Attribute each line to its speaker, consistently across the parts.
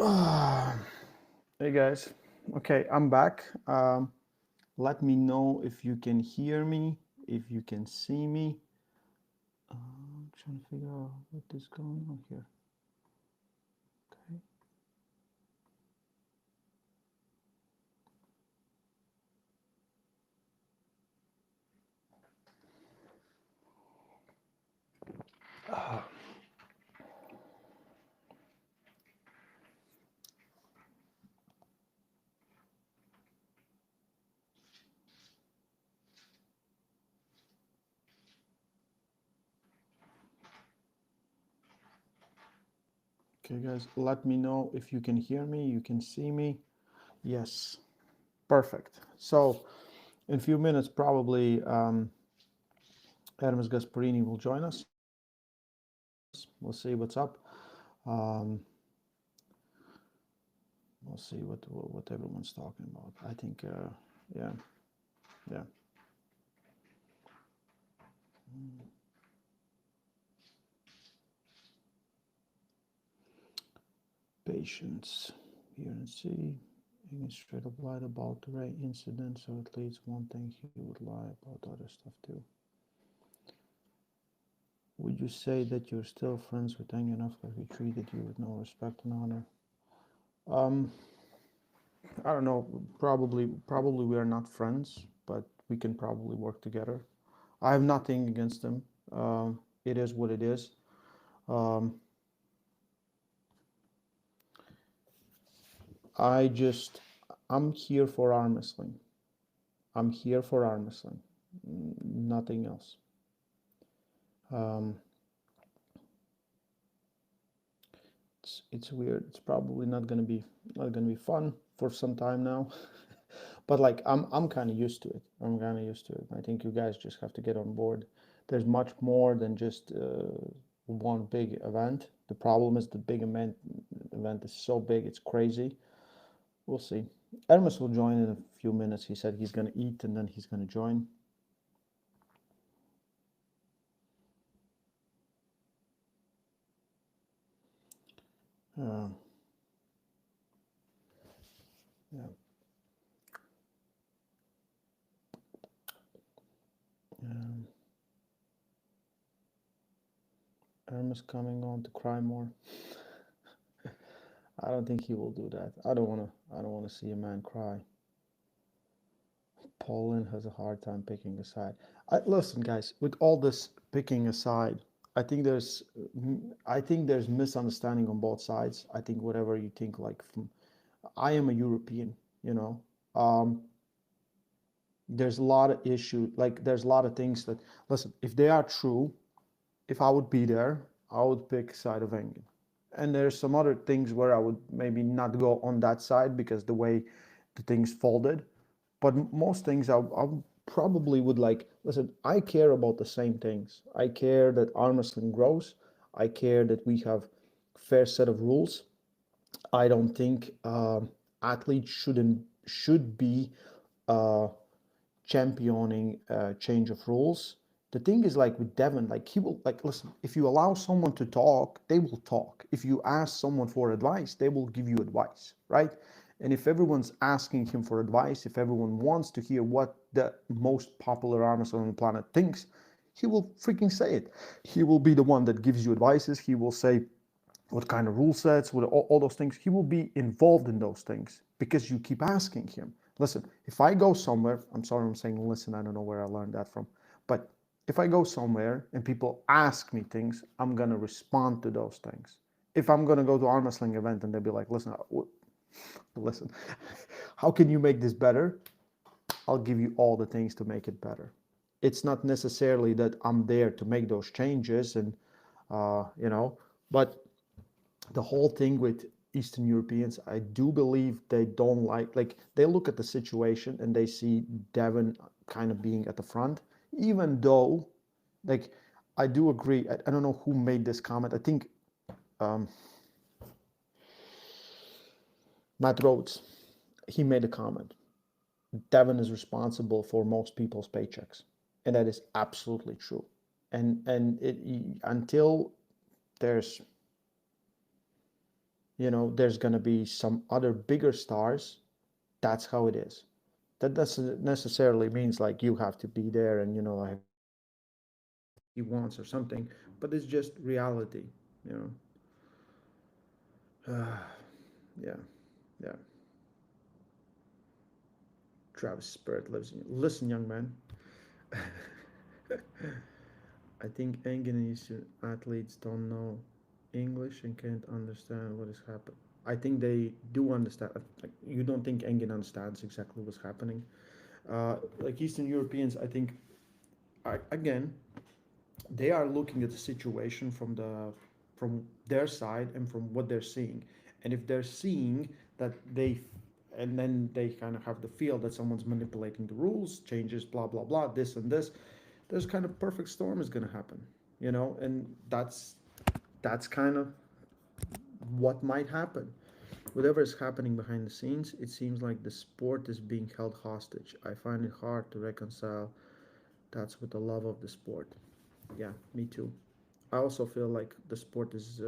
Speaker 1: Hey guys. Okay, I'm back. Let me know if you can hear me, if you can see me. I'm trying to figure out what is going on here. Okay. Okay, guys, let me know if you can hear me, you can see me. Yes, perfect. So, in a few minutes, probably Ermes Gasparini will join us. We'll see what's up. Um, we'll see what everyone's talking about. I think, yeah, yeah. Patience. Here and see. He straight up lied about the Ray incident, so at least one thing he would lie about other stuff too. Would you say that you're still friends with Eng enough that he treated you with no respect and honor? Um, I don't know. Probably we are not friends, but we can probably work together. I have nothing against him. It is what it is. Um, I just, I'm here for arm wrestling. I'm here for arm wrestling. Nothing else. Um, it's weird. It's probably not gonna be fun for some time now. But like I'm kind of used to it. I'm kind of used to it. I think you guys just have to get on board. There's much more than just one big event. The problem is the big event is so big, it's crazy. We'll see. Ermes will join in a few minutes. He said he's gonna eat and then he's gonna join. Uh, yeah. Um, Ermes coming on to cry more. I don't think he will do that. I don't wanna see a man cry. Poland has a hard time picking a side. Listen, guys, with all this picking a side, I think there's misunderstanding on both sides. I think whatever you think, like I am a European, you know. Um, there's a lot of issue, like there's a lot of things that listen, if they are true, if I would be there, I would pick side of Engen. And there's some other things where I would maybe not go on that side because the way the things folded. But most things I probably would like. Listen, I care about the same things. I care that arm wrestling grows. I care that we have fair set of rules. I don't think athletes should be uh, championing change of rules. The thing is like with Devin, like he will like listen, if you allow someone to talk, they will talk. If you ask someone for advice, they will give you advice, right? And if everyone's asking him for advice, if everyone wants to hear what the most popular artist on the planet thinks, he will freaking say it. He will be the one that gives you advices. He will say what kind of rule sets, what all those things. He will be involved in those things because you keep asking him. Listen, if I go somewhere, I'm sorry I'm saying listen, I don't know where I learned that from, but if I go somewhere and people ask me things, I'm gonna respond to those things. If I'm gonna go to arm wrestling event and they'll be like, listen, how can you make this better? I'll give you all the things to make it better. It's not necessarily that I'm there to make those changes and but the whole thing with Eastern Europeans, I do believe they don't like they look at the situation and they see Devon kind of being at the front, even though like I do agree. I don't know who made this comment. I think um, Matt Rhodes, he made a comment. Devon is responsible for most people's paychecks, and that is absolutely true. And until there's there's going to be some other bigger stars. That's how it is. That doesn't necessarily means like you have to be there and like he wants or something, but it's just reality, you know. Yeah, yeah. Travis Spirit lives in you. Listen, young man. I think Indonesian athletes don't know English and can't understand what is happening. I think they do understand. Like, you don't think Engin understands exactly what's happening. Like Eastern Europeans, I think, again, they are looking at the situation from their side and from what they're seeing. And if they're seeing that and then they kind of have the feel that someone's manipulating the rules, changes, blah blah blah, this and this, there's kind of perfect storm is going to happen, and that's kind of what might happen. Whatever is happening behind the scenes, it seems like the sport is being held hostage. I find it hard to reconcile that's with the love of the sport. Yeah, me too. I also feel like the sport is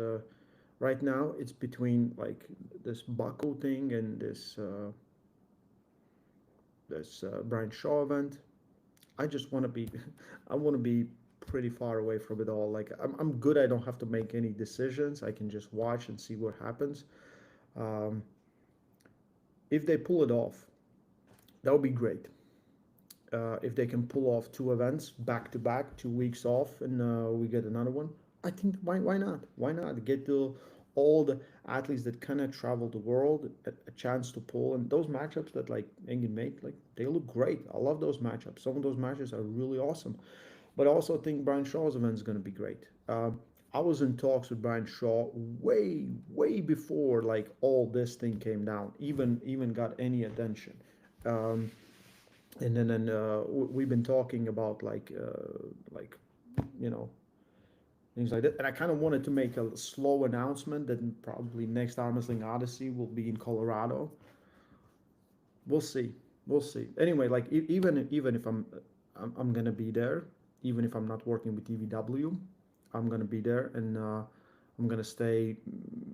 Speaker 1: right now it's between like this Baku thing and this Brian Shaw event. I just want to be I want to be pretty far away from it all. Like I'm good. I don't have to make any decisions. I can just watch and see what happens. Um, if they pull it off, that would be great. If they can pull off two events back to back, 2 weeks off, and we get another one, I think why not? Why not get all the athletes that kind of travel the world a chance to pull and those matchups that like Engin make, like they look great. I love those matchups. Some of those matches are really awesome. But I also think Brian Shaw's event is going to be great. I was in talks with Brian Shaw way before like all this thing came down, even got any attention. Um, and then we've been talking about like you know things like that. And I kind of wanted to make a slow announcement that probably next Armwrestling Odyssey will be in Colorado. We'll see. We'll see. Anyway, like even if I'm gonna be there, even if I'm not working with EVW, I'm gonna be there, and I'm gonna stay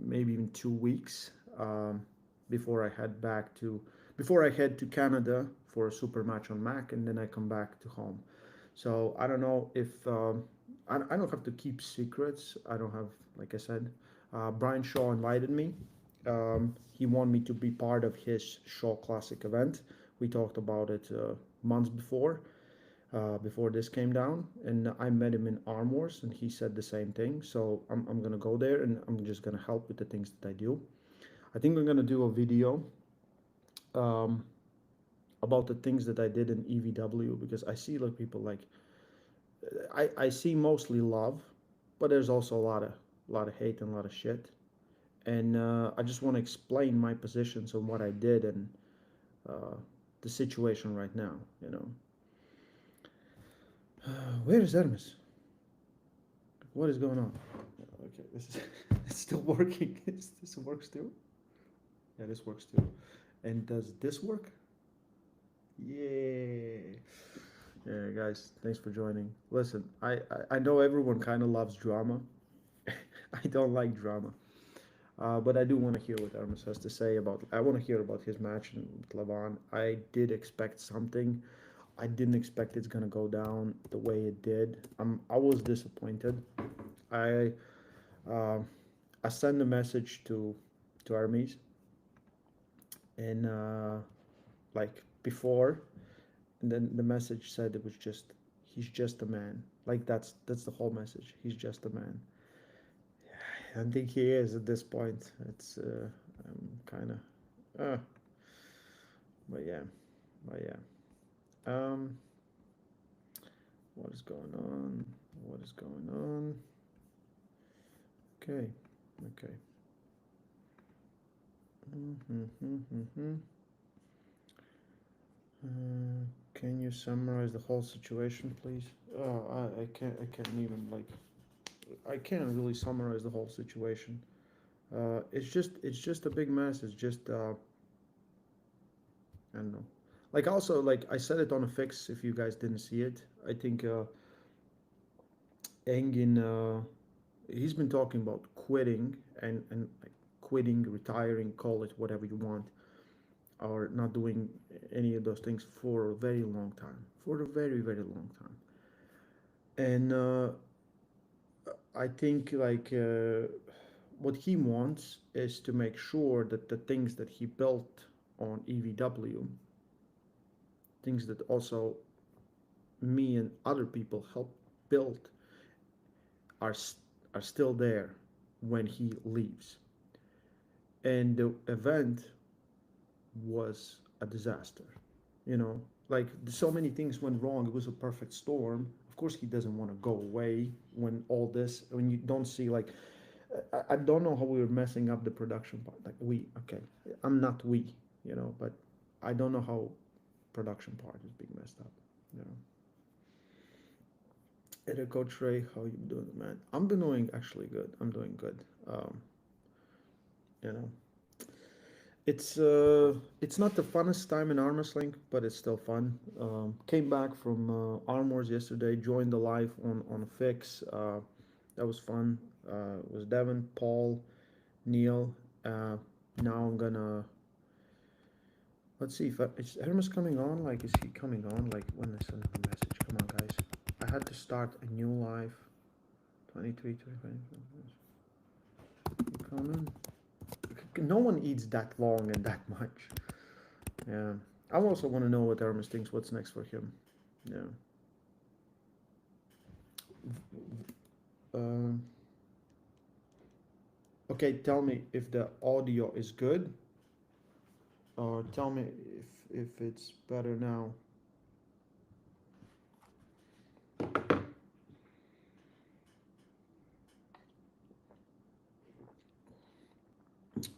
Speaker 1: maybe even 2 weeks before I head back to before I head to Canada for a super match on Mac, and then I come back to home. So I don't know if I don't have to keep secrets. I don't have, like I said, Brian Shaw invited me. He wanted me to be part of his Shaw Classic event. We talked about it months before this came down, and I met him in Arm Wars, and he said the same thing. So I'm gonna go there, and I'm just gonna help with the things that I do. I think I'm gonna do a video um, about the things that I did in EVW because I see like people like I see mostly love, but there's also a lot of hate and a lot of shit. And I just want to explain my positions on what I did and uh, the situation right now. Where is Ermes? What is going on? Okay, this is it's still working. This works too. Yeah, this works too. And does this work? Yeah. Yeah, guys, thanks for joining. Listen, I know everyone kind of loves drama. I don't like drama. But I do want to hear what Armas has to say about. I want to hear about his match with Lavan. I did expect something. I didn't expect it's gonna go down the way it did. I was disappointed. I uh, I sent a message to Armies and like before, and then the message said it was just he's just a man. Like that's the whole message. He's just a man. I think he is at this point. It's kind of, uh, but yeah, but yeah. Um, what is going on? What is going on? Okay, okay. Mm-hmm. Can you summarize the whole situation, please? Oh, I can't. I can't even like. I can't really summarize the whole situation. It's just a big mess. It's just I don't know. Like also like I said it on a fix. If you guys didn't see it, I think Engin he's been talking about quitting and like quitting, retiring, call it whatever you want, or not doing any of those things for a very long time, for a very, very long time. And I think what he wants is to make sure that the things that he built on EVW, things that also me and other people helped build, are are still there when he leaves. And the event was a disaster. You know, like so many things went wrong. It was a perfect storm. Of course, he doesn't want to go away when all this, when you don't see like, I don't know how we were messing up the production part. Like okay, I'm not we, but I don't know how production part is being messed up. You know, Hey Coach Ray, how you doing, man? I'm doing actually good. I'm doing good. You know, it's not the funnest time in Armwrestling, but it's still fun. Came back from Armors yesterday, joined the live on a fix. That was fun. It was Devin, Paul, Neil. Now I'm gonna let's see if is Hermes coming on. Like, is he coming on? Like when I send him a message. Come on, guys. I had to start a new live. 23, 25. You coming? No one eats that long and that much. Yeah. I also want to know what Hermes thinks. What's next for him? Yeah. Um, okay, tell me if the audio is good, or tell me if it's better now.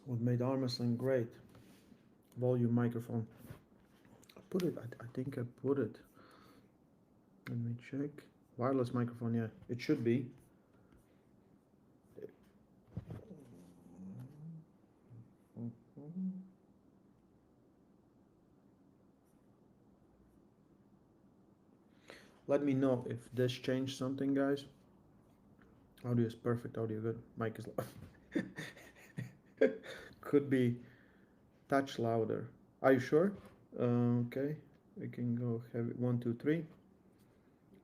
Speaker 1: What made arm wrestling great? Volume microphone. I put it. I think I put it. Let me check. Wireless microphone. Yeah, it should be. Let me know if this changed something, guys. Audio is perfect. Audio good. Mic is low. Could be touch louder. Are you sure? Okay. We can go heavy. 1, 2, 3.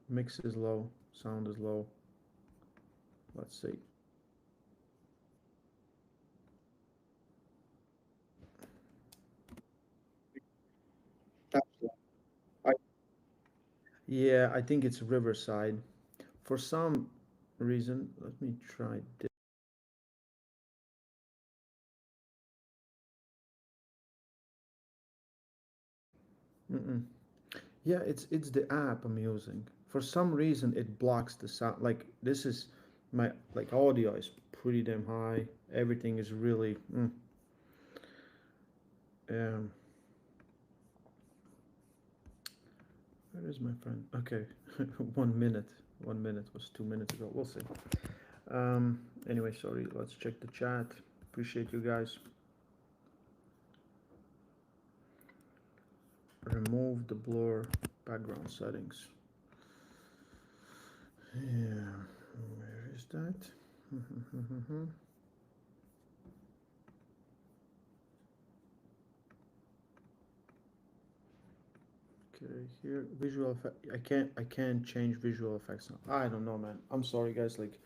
Speaker 1: Mix is low. Sound is low. Let's see. I, yeah, I think it's Riverside. For some reason, let me try this. Mm-mm. Yeah, it's the app I'm using. For some reason, it blocks the sound. Like this is my like audio is pretty damn high. Everything is really. Um, where is my friend? Okay, 1 minute. 1 minute was 2 minutes ago. We'll see. Anyway, sorry. Let's check the chat. Appreciate you guys. Remove the blur background settings. Yeah, where is that? Okay, here visual effect. I can't change visual effects now. I don't know, man. I'm sorry, guys. Like,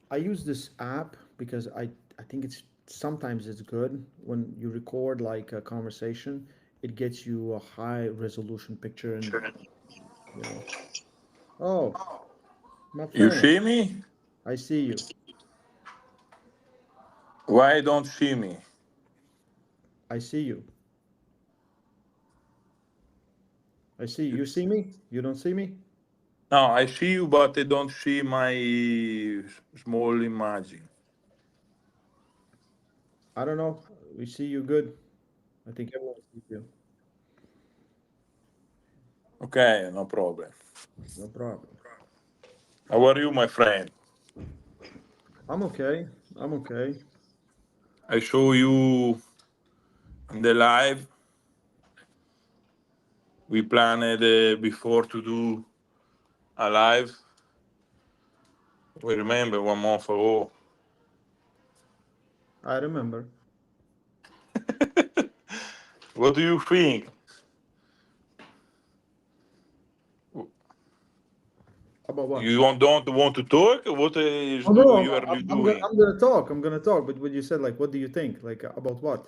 Speaker 1: I use this app because I think it's sometimes it's good when you record like a conversation. It gets you a high resolution picture, and you know. Oh, my
Speaker 2: You
Speaker 1: friend,
Speaker 2: see me?
Speaker 1: I see you.
Speaker 2: Why don't see me?
Speaker 1: I see you. I see you. You see me? You don't see me?
Speaker 2: No, I see you, but I don't see my small image.
Speaker 1: I don't know. We see you good. I think everyone sees you.
Speaker 2: Okay, no problem.
Speaker 1: No problem.
Speaker 2: How are you, my friend?
Speaker 1: I'm okay. I'm okay.
Speaker 2: I saw you in the live. We planned before to do a live. We remember 1 month ago.
Speaker 1: I remember.
Speaker 2: What do you think?
Speaker 1: About what?
Speaker 2: You don't want to talk? What is
Speaker 1: Oh
Speaker 2: do
Speaker 1: no,
Speaker 2: you are you doing?
Speaker 1: I'm gonna talk. I'm gonna talk. But what you said, like, what do you think? Like about what?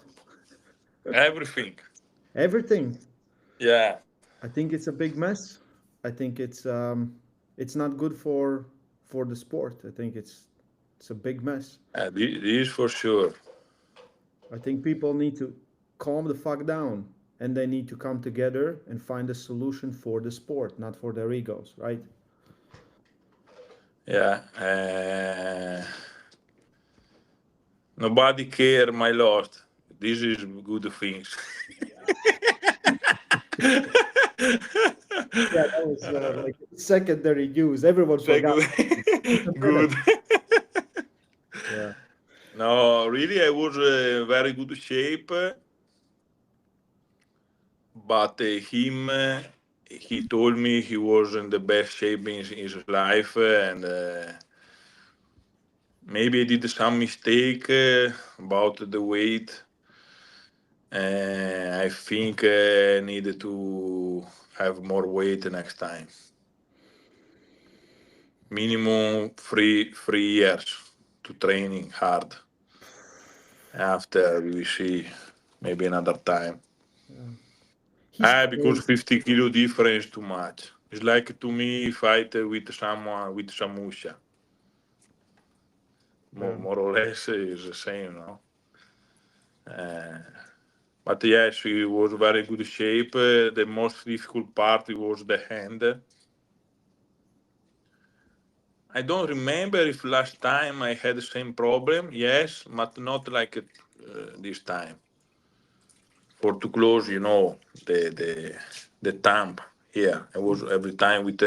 Speaker 2: Everything.
Speaker 1: Everything.
Speaker 2: Yeah.
Speaker 1: I think it's a big mess. I think it's not good for the sport. I think it's a big mess.
Speaker 2: This for sure.
Speaker 1: I think people need to calm the fuck down and they need to come together and find a solution for the sport, not for their egos, right?
Speaker 2: Yeah. Nobody care, my lord. This is good things.
Speaker 1: Yeah, that was like secondary use. Everyone
Speaker 2: Like,
Speaker 1: forgot. Just a minute.
Speaker 2: good.
Speaker 1: Yeah.
Speaker 2: No, really, I was very good shape, but he told me he was in the best shape in his life, and maybe I did some mistake about the weight. I think needed to have more weight next time. Minimum three years to training hard. After we see maybe another time.
Speaker 1: Yeah. He's
Speaker 2: Because
Speaker 1: crazy.
Speaker 2: 50 kilo difference too much. It's like to me fight with someone with Samusha.
Speaker 1: Yeah.
Speaker 2: More or less is the same, no? Uh, but yes, he was very good shape. The most difficult part was the hand. I don't remember if last time I had the same problem. Yes, but not like this time. For too close, the thumb here. I was every time with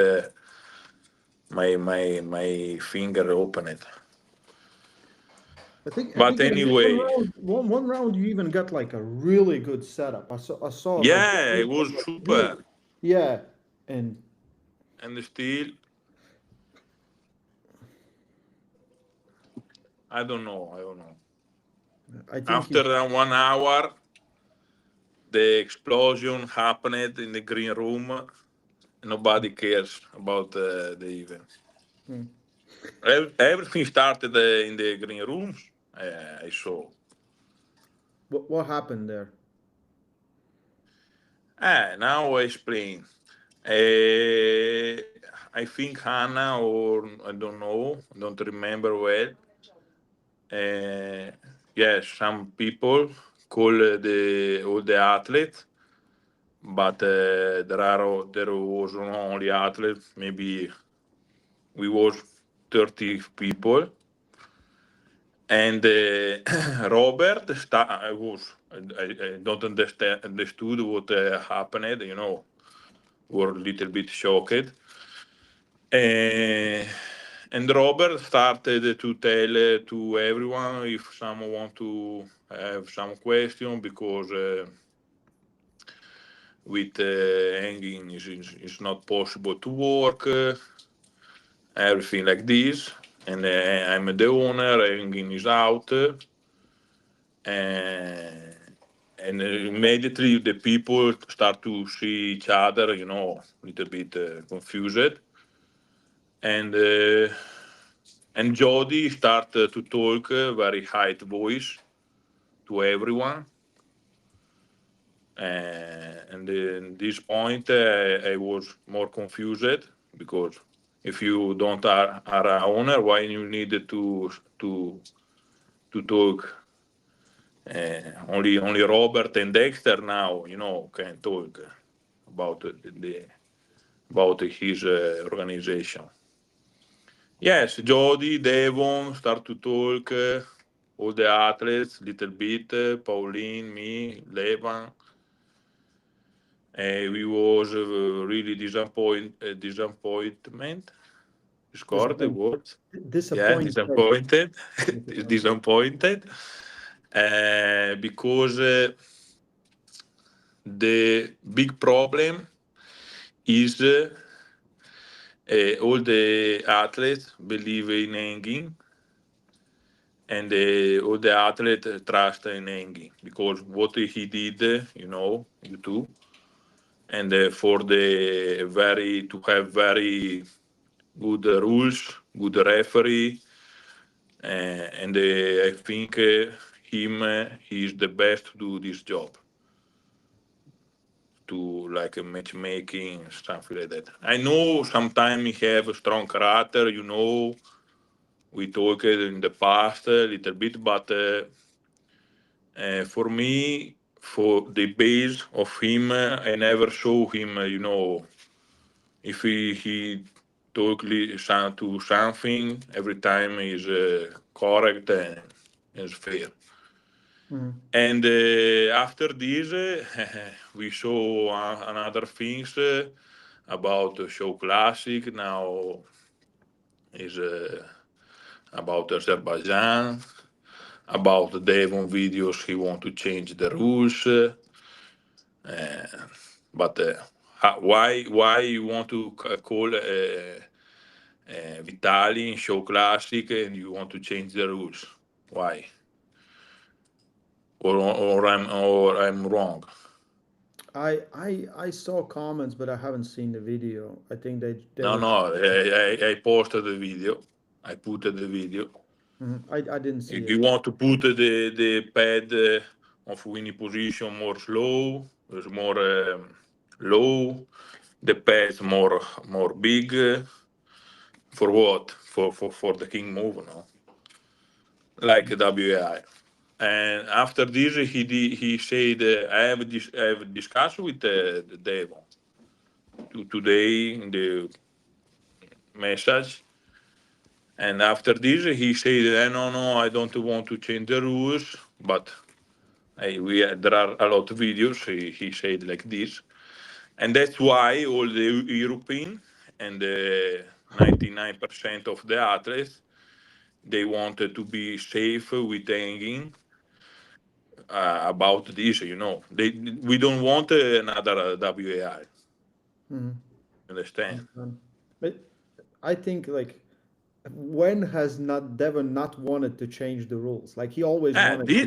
Speaker 2: my finger open it.
Speaker 1: I think
Speaker 2: But
Speaker 1: in one
Speaker 2: anyway,
Speaker 1: round, one round you even got like a really good setup. I saw like
Speaker 2: yeah, it was
Speaker 1: like really,
Speaker 2: super.
Speaker 1: yeah, and
Speaker 2: And still, I don't know. I don't know.
Speaker 1: I think
Speaker 2: After
Speaker 1: he,
Speaker 2: 1 hour, the explosion happened in the green room. Nobody cares about the event.
Speaker 1: hmm.
Speaker 2: Everything started in the green rooms. I saw.
Speaker 1: What happened there?
Speaker 2: Now I explain. Uh, I think Hannah, or I don't know, don't remember well. Uh, yes, some people call the all the athletes, but there was only athletes. Maybe we was 30 people, and Robert I I don't understood what happened. Were a little bit shocked. Uh, and Robert started to tell to everyone if someone want to have some question because with hanging is not possible to work, everything like this. And I'm the owner, hanging is out. And immediately the people start to see each other, a little bit confused. And Jody started to talk very high voice to everyone. And in this point, I was more confused because if you don't are a owner, why you need to talk? Only Robert and Dexter now, can talk about about his organization. Yes, Jody, Devon start to talk, all the athletes, little bit, Pauline, me, Levan. We was really disappointment. Scored the
Speaker 1: Disappoint,
Speaker 2: word. Yeah,
Speaker 1: disappointed.
Speaker 2: disappointed.
Speaker 1: Disappointed.
Speaker 2: Disappointed. Because the big problem is all the athletes believe in hanging, and all the athletes trust in Engi because what he did, you too, and for the very to have very good rules, good referee, and I think he is the best to do this job, to like matchmaking something like that. I know sometimes he have a strong character, we talked in the past a little bit, but for me, for the base of him, I never saw him, if he totally to something every time is correct and is fair.
Speaker 1: Mm.
Speaker 2: And after this, we saw another things about the show classic. Now is about Azerbaijan, about the Devon videos. He want to change the rules, but why you want to call Vitali in show classic and you want to change the rules? Why? Or I'm wrong.
Speaker 1: I saw comments, but I haven't seen the video. I think they
Speaker 2: No,
Speaker 1: were.
Speaker 2: no. I posted the video. I put the video.
Speaker 1: Mhm. I didn't see
Speaker 2: If
Speaker 1: it.
Speaker 2: you want to put the pad of winning position more slow, is more low. The pads more big. For what? For the king move, no? Like WAI. And after this, he said, I have discussed with the devil today in the message. And after this, he said, no, I don't want to change the rules, but there are a lot of videos. He said like this, and that's why all the European and 99% of the athletes they wanted to be safe with hanging about this. We don't want another WAI.
Speaker 1: Mhm.
Speaker 2: Understand?
Speaker 1: Understand. But I think like when has not Devon not wanted to change the rules? Like he always wanted to.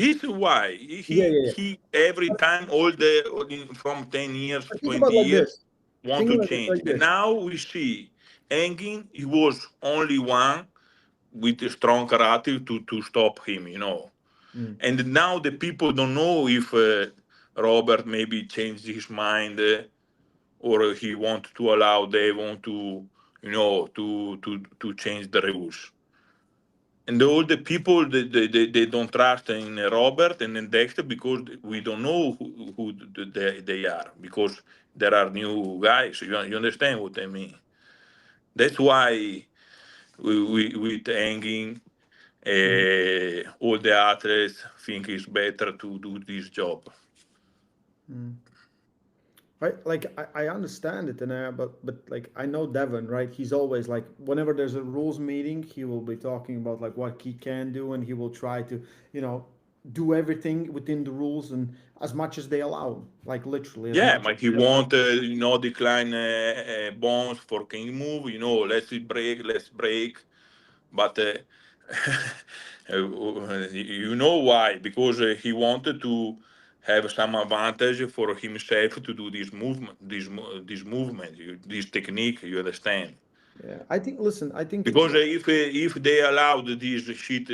Speaker 2: This is why
Speaker 1: Yeah, yeah, yeah.
Speaker 2: he every time from 10 years,
Speaker 1: But think about
Speaker 2: 20
Speaker 1: like
Speaker 2: years
Speaker 1: this.
Speaker 2: want
Speaker 1: Think
Speaker 2: to
Speaker 1: about it
Speaker 2: change.
Speaker 1: like
Speaker 2: And
Speaker 1: this.
Speaker 2: now we see Engin, he was only one with a strong character to stop him.
Speaker 1: Mm.
Speaker 2: And now the people don't know if Robert maybe changed his mind or he want to allow they want to change the rules. And all the people they don't trust in Robert and in Dexter because we don't know who they are because there are new guys. You understand what I mean? That's why with hanging,
Speaker 1: Mm.
Speaker 2: all the athletes think it's better to do this job.
Speaker 1: Mm. Right, like I understand it, and but like I know Devon, right? He's always like whenever there's a rules meeting, he will be talking about like what he can do, and he will try to, you know, do everything within the rules and as much as they allow, like literally as
Speaker 2: Yeah,
Speaker 1: much as
Speaker 2: but he
Speaker 1: they allow.
Speaker 2: want decline bonds for king move. Let's break. But you know why? Because he wanted to have some advantage for himself to do this movement, this movement, this technique. You understand?
Speaker 1: Yeah, I think. Listen, I think it's
Speaker 2: Because if they allowed this shit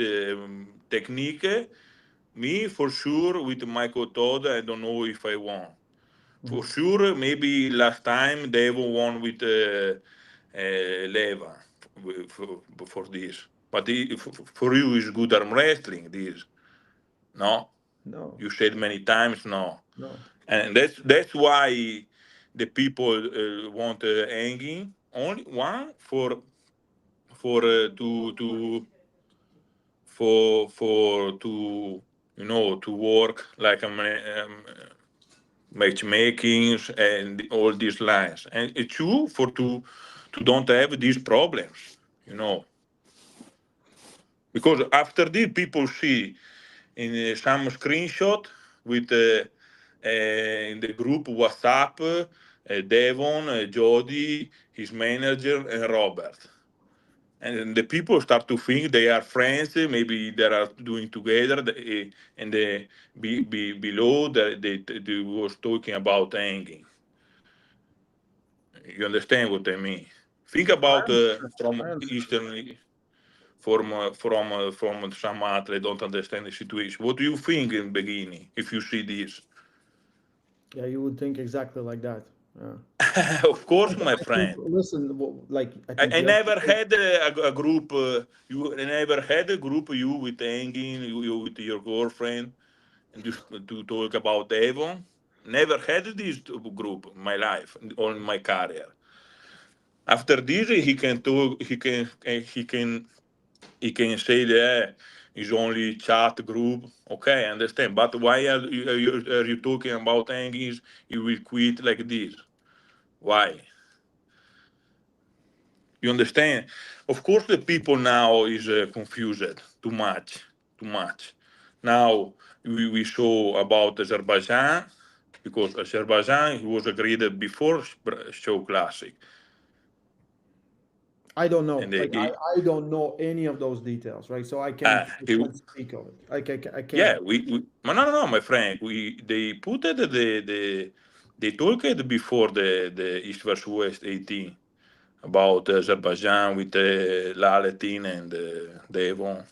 Speaker 2: technique, me for sure with Michael Todd, I don't know if I won. For
Speaker 1: Mhm.
Speaker 2: sure, maybe last time they won with Leva for this. But for you, is good arm wrestling. This no,
Speaker 1: No,
Speaker 2: you said many times no,
Speaker 1: no.
Speaker 2: and that's why the people want hanging only one to for to work like a matchmakings and all these lines. And it's true for to don't have these problems, because after this people see in some screenshot with in the group WhatsApp, Devon, Jody, his manager, and Robert. and the people start to think they are friends. Maybe they are doing together, and below they was talking about hanging. You understand what I mean? Think
Speaker 1: I
Speaker 2: about
Speaker 1: understand.
Speaker 2: from
Speaker 1: I understand.
Speaker 2: Eastern, from some athletes don't understand the situation. What do you think in the beginning if you see this?
Speaker 1: Yeah, you would think exactly like that. Yeah.
Speaker 2: Of course, my
Speaker 1: I think,
Speaker 2: friend.
Speaker 1: listen, like, I think
Speaker 2: I
Speaker 1: you have to
Speaker 2: never
Speaker 1: take,
Speaker 2: had a group. You I never had a group. You with hanging, you with your girlfriend, and just to talk about Devon. Never had this group in my life or in my career. After this, he can talk. He can say that it's only chat group. Okay, I understand. But why are you talking about hangings? You will quit like this. Why? You understand? Of course, the people now is confused too much, too much. Now we saw about Azerbaijan because Azerbaijan was agreed before show classic,
Speaker 1: I don't know.
Speaker 2: and
Speaker 1: Like, I don't know any of those details, right? So I
Speaker 2: he,
Speaker 1: can't speak of it. Like, I
Speaker 2: yeah,
Speaker 1: can't.
Speaker 2: no, my friend, they put it they talked before the East versus West 18 about Azerbaijan with Laletin and Devon,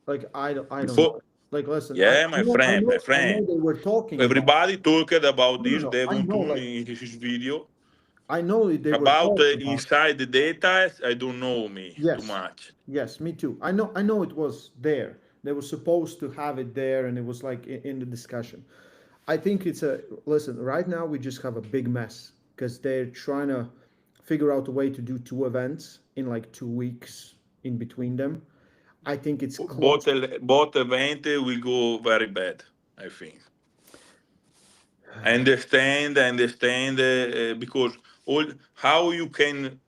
Speaker 1: Like, I don't
Speaker 2: before.
Speaker 1: know. Like, listen,
Speaker 2: Yeah, my friend, my
Speaker 1: I know
Speaker 2: friend.
Speaker 1: they were talking about.
Speaker 2: Everybody talked about
Speaker 1: No, no,
Speaker 2: this
Speaker 1: no. I
Speaker 2: Devon
Speaker 1: know,
Speaker 2: too
Speaker 1: like,
Speaker 2: in his video.
Speaker 1: I know they were
Speaker 2: About
Speaker 1: talking about.
Speaker 2: inside the data, I don't know me too
Speaker 1: Yes,
Speaker 2: much.
Speaker 1: yes, me too. I know it was there. They were supposed to have it there, and it was like in the discussion. I think it's a listen. Right now, we just have a big mess because they're trying to figure out a way to do two events in like 2 weeks in between them. I think it's
Speaker 2: Both
Speaker 1: close.
Speaker 2: both event will go very bad, I think. I understand because all how you can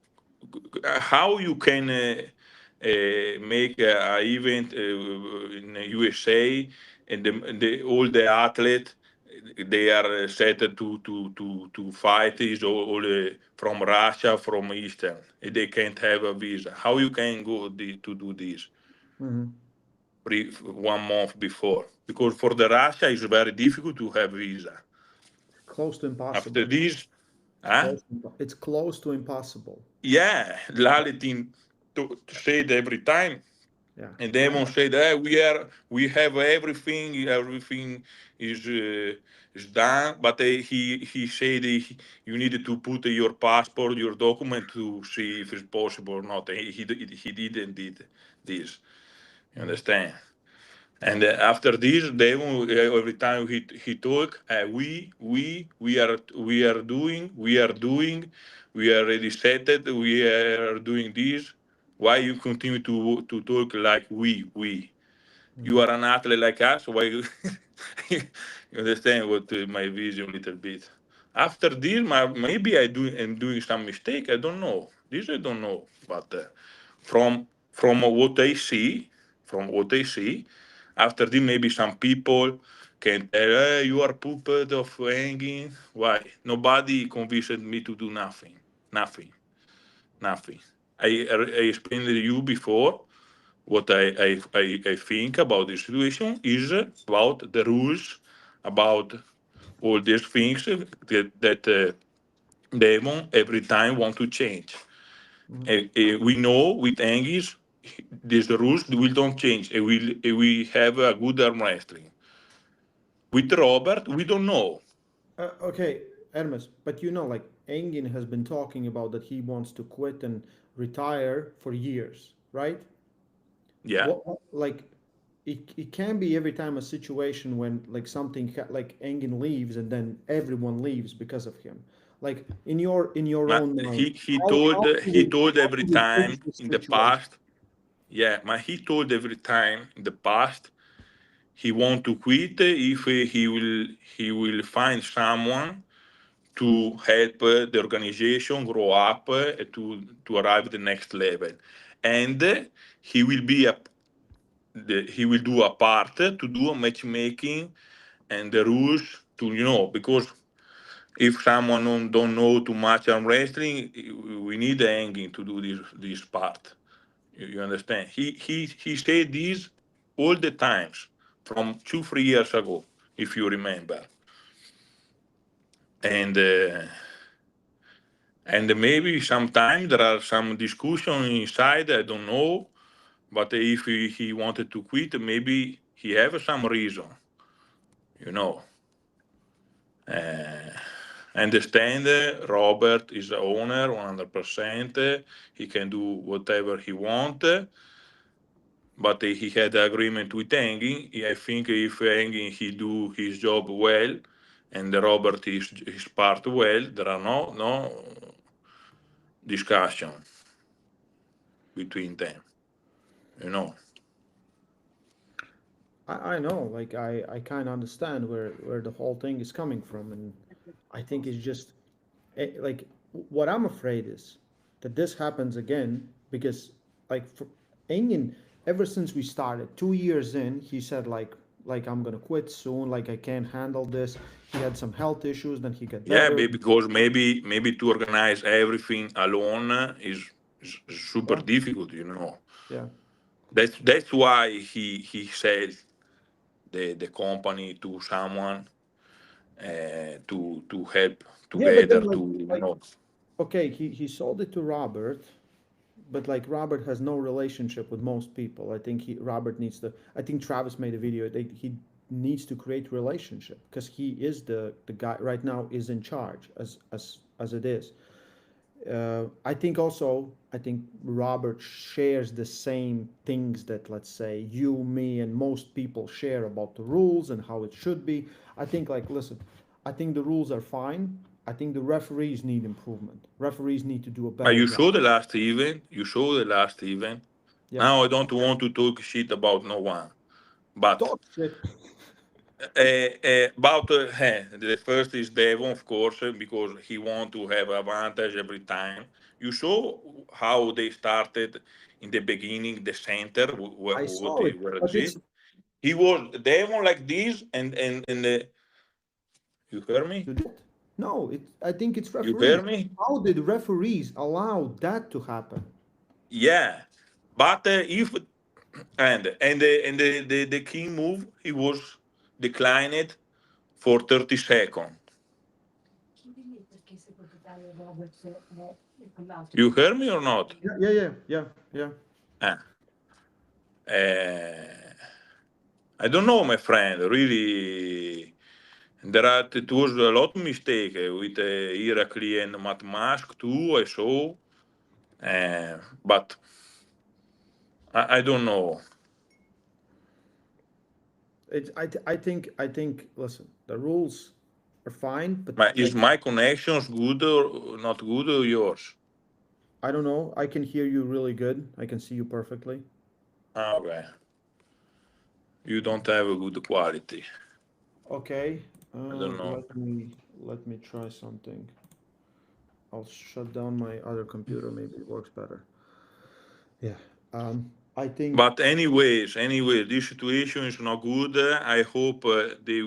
Speaker 2: make a event in USA and all the athletes they are set to fight is all from Russia from Eastern. They can't have a visa. How you can go to do this
Speaker 1: Mhm.
Speaker 2: 1 month before? Because for the Russia it's very difficult to have visa.
Speaker 1: Close to
Speaker 2: After
Speaker 1: impossible.
Speaker 2: this, huh?
Speaker 1: It's close to impossible.
Speaker 2: Yeah, Lalitin to say it every time.
Speaker 1: Yeah,
Speaker 2: And
Speaker 1: I
Speaker 2: Demon
Speaker 1: know.
Speaker 2: said, we have everything is done. But he said you needed to put your passport, your document to see if it's possible or not. And he didn't did this. You
Speaker 1: Mhm.
Speaker 2: understand? And after this, Devon every time he talk, we are already set it, we are doing this. Why you continue to talk like we? You
Speaker 1: Mhm.
Speaker 2: are an athlete like us. Why you understand what my vision a little bit? After this, maybe am doing some mistake. I don't know. This I don't know, but from what I see, from what I see, after this maybe some people can tell, hey, you are puppet of hanging. Why? Nobody convinced me to do nothing. Nothing. Nothing. I explained to you before what I think about the situation is about the rules, about all these things that Devon every time want to change.
Speaker 1: Mhm.
Speaker 2: We know with Angus, these rules will don't change. We have a good arm wrestling. With Robert, we don't know.
Speaker 1: Okay, Hermes, but like Engin has been talking about that he wants to quit and retire for years, right?
Speaker 2: Yeah,
Speaker 1: Like it can be every time a situation when like like Engin leaves and then everyone leaves because of him. Like in your
Speaker 2: but
Speaker 1: own mind,
Speaker 2: he told he told
Speaker 1: how
Speaker 2: every
Speaker 1: do we fix
Speaker 2: time
Speaker 1: this
Speaker 2: in the
Speaker 1: situation?
Speaker 2: past. Yeah, but he told every time in the past he want to quit if he will find someone to help the organization grow up to arrive at the next level, and he will be he will do a part to do a matchmaking and the rules to because if someone don't know too much on wrestling, we need a hanging to do this part. You understand? He said this all the times from 2 3 years ago, if you remember, and maybe sometime there are some discussion inside. I don't know, but if he wanted to quit, maybe he have some reason. You know, uh, understand. Robert is the owner 100%. He can do whatever he want. But he had an agreement with Engin. I think if Engin he do his job well, and Robert is his part well, there are no discussion between them. You know.
Speaker 1: I know, like I kind of understand where the whole thing is coming from, and I think it's just like what I'm afraid is that this happens again because like for Engin, ever since we started 2 years in, he said like I'm gonna quit soon, like I can't handle this. He had some health issues, then he got
Speaker 2: Yeah,
Speaker 1: better.
Speaker 2: because maybe to organize everything alone is super
Speaker 1: Yeah,
Speaker 2: difficult. You know.
Speaker 1: yeah,
Speaker 2: That's why he said the company to someone to help
Speaker 1: yeah. But
Speaker 2: together
Speaker 1: then
Speaker 2: to
Speaker 1: okay, he sold it to Robert, but like Robert has no relationship with most people. I think Robert needs to. I think Travis made a video. He needs to create relationship because he is the guy right now is in charge as it is. I think also I think Robert shares the same things that let's say you, me, and most people share about the rules and how it should be. I think like listen, I think the rules are fine. I think the referees need improvement. Referees need to do a
Speaker 2: But
Speaker 1: better
Speaker 2: you
Speaker 1: job.
Speaker 2: show the last event. You show the last event.
Speaker 1: Yeah.
Speaker 2: Now I don't want to talk shit about no one, but
Speaker 1: Talk shit.
Speaker 2: about the first is Devon, of course, because he want to have advantage every time. You show how they started in the beginning, the center,
Speaker 1: I
Speaker 2: what
Speaker 1: saw
Speaker 2: they
Speaker 1: it,
Speaker 2: were
Speaker 1: but it's
Speaker 2: exist. He was Devon like this, and you hear me?
Speaker 1: to that. No, it. I think it's
Speaker 2: You hear
Speaker 1: referees.
Speaker 2: me?
Speaker 1: How did referees allow that to happen?
Speaker 2: Yeah, but if and the king move he was declined for 30 seconds. You hear me or not?
Speaker 1: Yeah, yeah, yeah, yeah, yeah.
Speaker 2: Ah, eh, I don't know, my friend. Really, it was a lot of mistake with Irakli and Matt Mask too. I saw, but I don't know.
Speaker 1: I think. Listen, the rules are fine, but
Speaker 2: Is
Speaker 1: like
Speaker 2: my connections good or not good or yours?
Speaker 1: I don't know. I can hear you really good. I can see you perfectly.
Speaker 2: Ah, okay, you don't have a good quality.
Speaker 1: Okay.
Speaker 2: I don't know.
Speaker 1: Let me try something. I'll shut down my other computer. Maybe it works better. Yeah. I think
Speaker 2: But anyway, this situation is not good. I hope they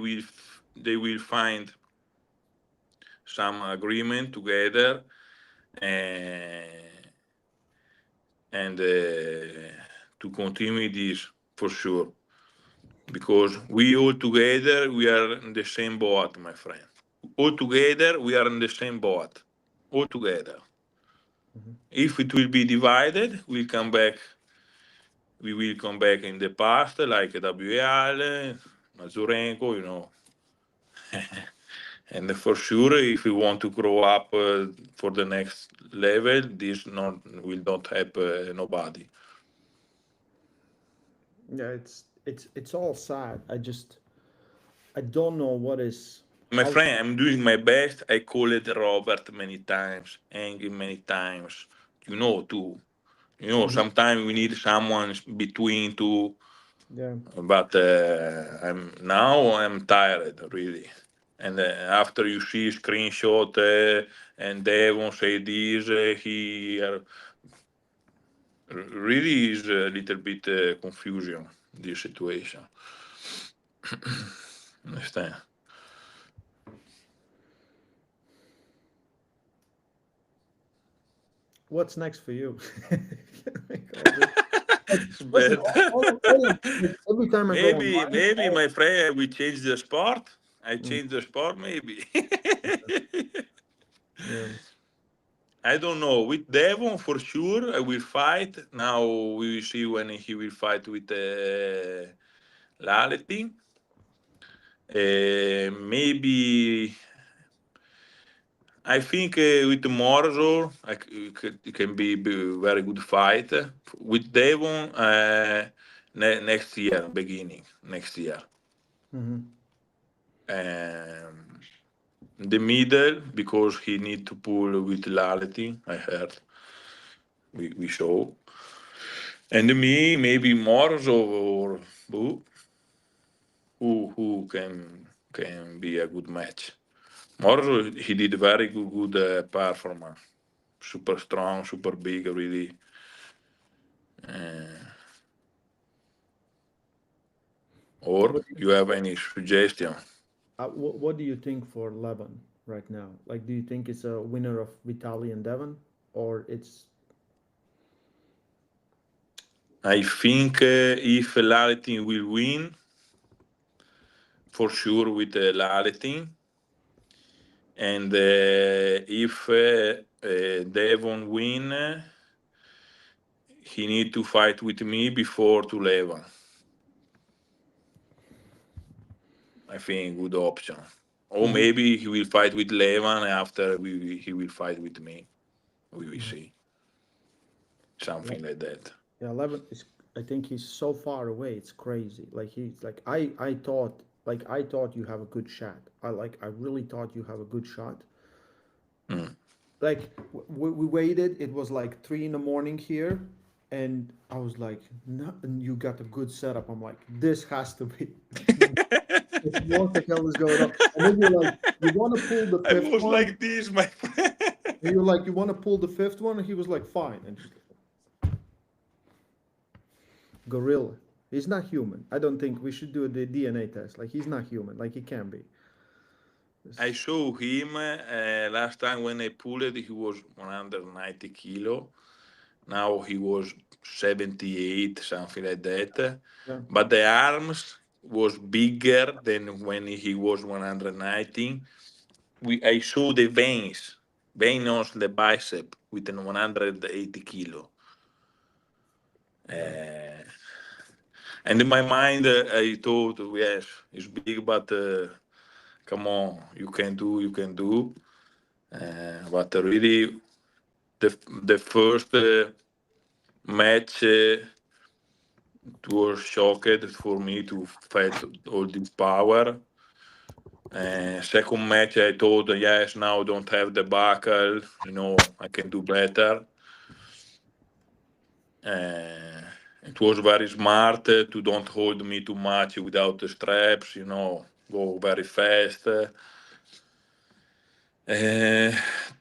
Speaker 2: will find some agreement together and to continue this for sure. Because we all together we are in the same boat, my friend. All together we are in the same boat. All together.
Speaker 1: Mhm.
Speaker 2: If it will be divided, we will come back in the past like WL, Mazurenko, and for sure, if we want to grow up for the next level, this not will not help nobody.
Speaker 1: Yeah, it's all sad. I don't know what is
Speaker 2: My
Speaker 1: how.
Speaker 2: friend, I'm doing my best. I called Robert many times, Angie many times. Too.
Speaker 1: Mhm.
Speaker 2: Sometimes we need someone between two.
Speaker 1: Yeah.
Speaker 2: But I'm tired really. And after you see screenshot and Devon say this, he really is a little bit confusion this situation. Understand?
Speaker 1: what's next for you? Like, all this- like,
Speaker 2: It's
Speaker 1: listen,
Speaker 2: bad.
Speaker 1: like, every time I go online,
Speaker 2: Maybe my friend, we change the sport. I
Speaker 1: mm,
Speaker 2: change the sport, maybe.
Speaker 1: yeah.
Speaker 2: I don't know. With Devon, for sure, I will fight. Now we will see when he will fight with Laleti. Maybe I think with Morzo, it can be very good fight. With Devon, next year, beginning next year.
Speaker 1: Hmm.
Speaker 2: Um, the middle, because he need to pull with Laleti, I heard. We saw. And me, maybe Morzo or who can be a good match. Morzo, he did very good performance. Super strong, super big, really. Uh, or
Speaker 1: What,
Speaker 2: you have any suggestion?
Speaker 1: what do you think for Levin right now? Like, do you think it's a winner of Vitali and Devon, or it's
Speaker 2: I think if Lalitin will win, for sure with Lalitin. And if Devon win, he need to fight with me before to Levan. I think good option. Or
Speaker 1: Mhm,
Speaker 2: maybe he will fight with Levan after he will fight with me. We will
Speaker 1: mhm.
Speaker 2: see
Speaker 1: Yeah,
Speaker 2: something like that.
Speaker 1: yeah, Levin is. I think he's so far away. It's crazy. Like he's like I thought you have a good shot. I really thought you have a good shot.
Speaker 2: Mm.
Speaker 1: Like we waited. It was like 3 in the morning here, and I was like, no, and you got a good setup. I'm like, this has to be. What the hell is going on? And then you're like, you want to pull the
Speaker 2: I
Speaker 1: fifth
Speaker 2: was
Speaker 1: one,
Speaker 2: like this, my friend.
Speaker 1: and you're like, you want to pull the fifth one, and he was like, fine, and just gorilla. He's not human. I don't think we should do the DNA test. Like he's not human. Like he can be.
Speaker 2: I
Speaker 1: It's-
Speaker 2: saw him last time when I pulled it. He was 190 kilo. Now he was 78, something like that.
Speaker 1: yeah.
Speaker 2: But the arms was bigger than when he was 190. I saw the veins on the bicep with an 180 kilo.
Speaker 1: Yeah.
Speaker 2: Uh, and in my mind, I thought, yes, it's big, but come on, you can do. But really, the first match was shocked for me to fight all this power. Second match, I thought, yes, now don't have the buckle, I can do better. Uh, it was very smart to don't hold me too much without the straps, go very fast.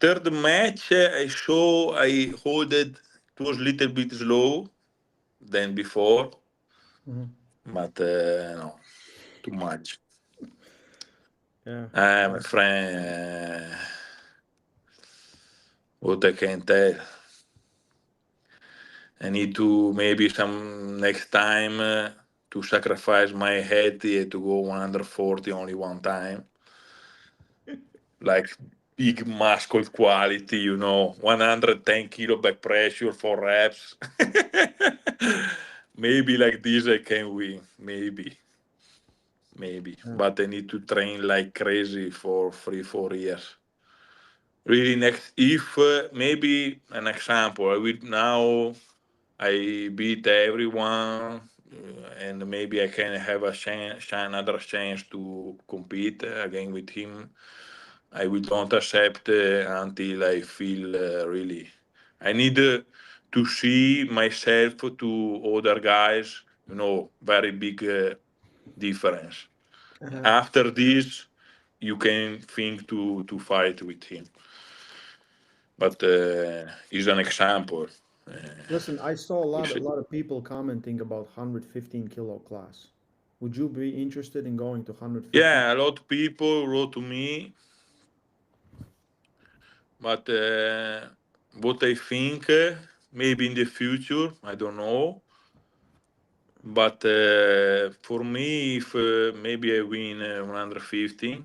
Speaker 2: Third match, I saw I hold it. It was a little bit slow than before,
Speaker 1: Mhm.
Speaker 2: but no, too much.
Speaker 1: Yeah.
Speaker 2: My friend, what I can tell, I need to maybe some next time to sacrifice my head to go 140 only one time, like big muscle quality, 110 kilo back pressure for reps. Maybe like this I can win, maybe,
Speaker 1: Yeah.
Speaker 2: but I need to train like crazy for 3 4 years. Really, next if maybe an example, I will now I beat everyone, and maybe I can have a chance, another chance to compete again with him. I will don't accept until I feel really. I need to see myself to other guys, very big difference.
Speaker 1: Uh-huh.
Speaker 2: After this, you can think to fight with him. But he's an example. Uh,
Speaker 1: Listen, I saw
Speaker 2: he's,
Speaker 1: a lot of people commenting about 115 kilo class. Would you be interested in going to 115?
Speaker 2: yeah, a lot of people wrote to me, but what I think, maybe in the future, I don't know. But for me, if maybe I win 150,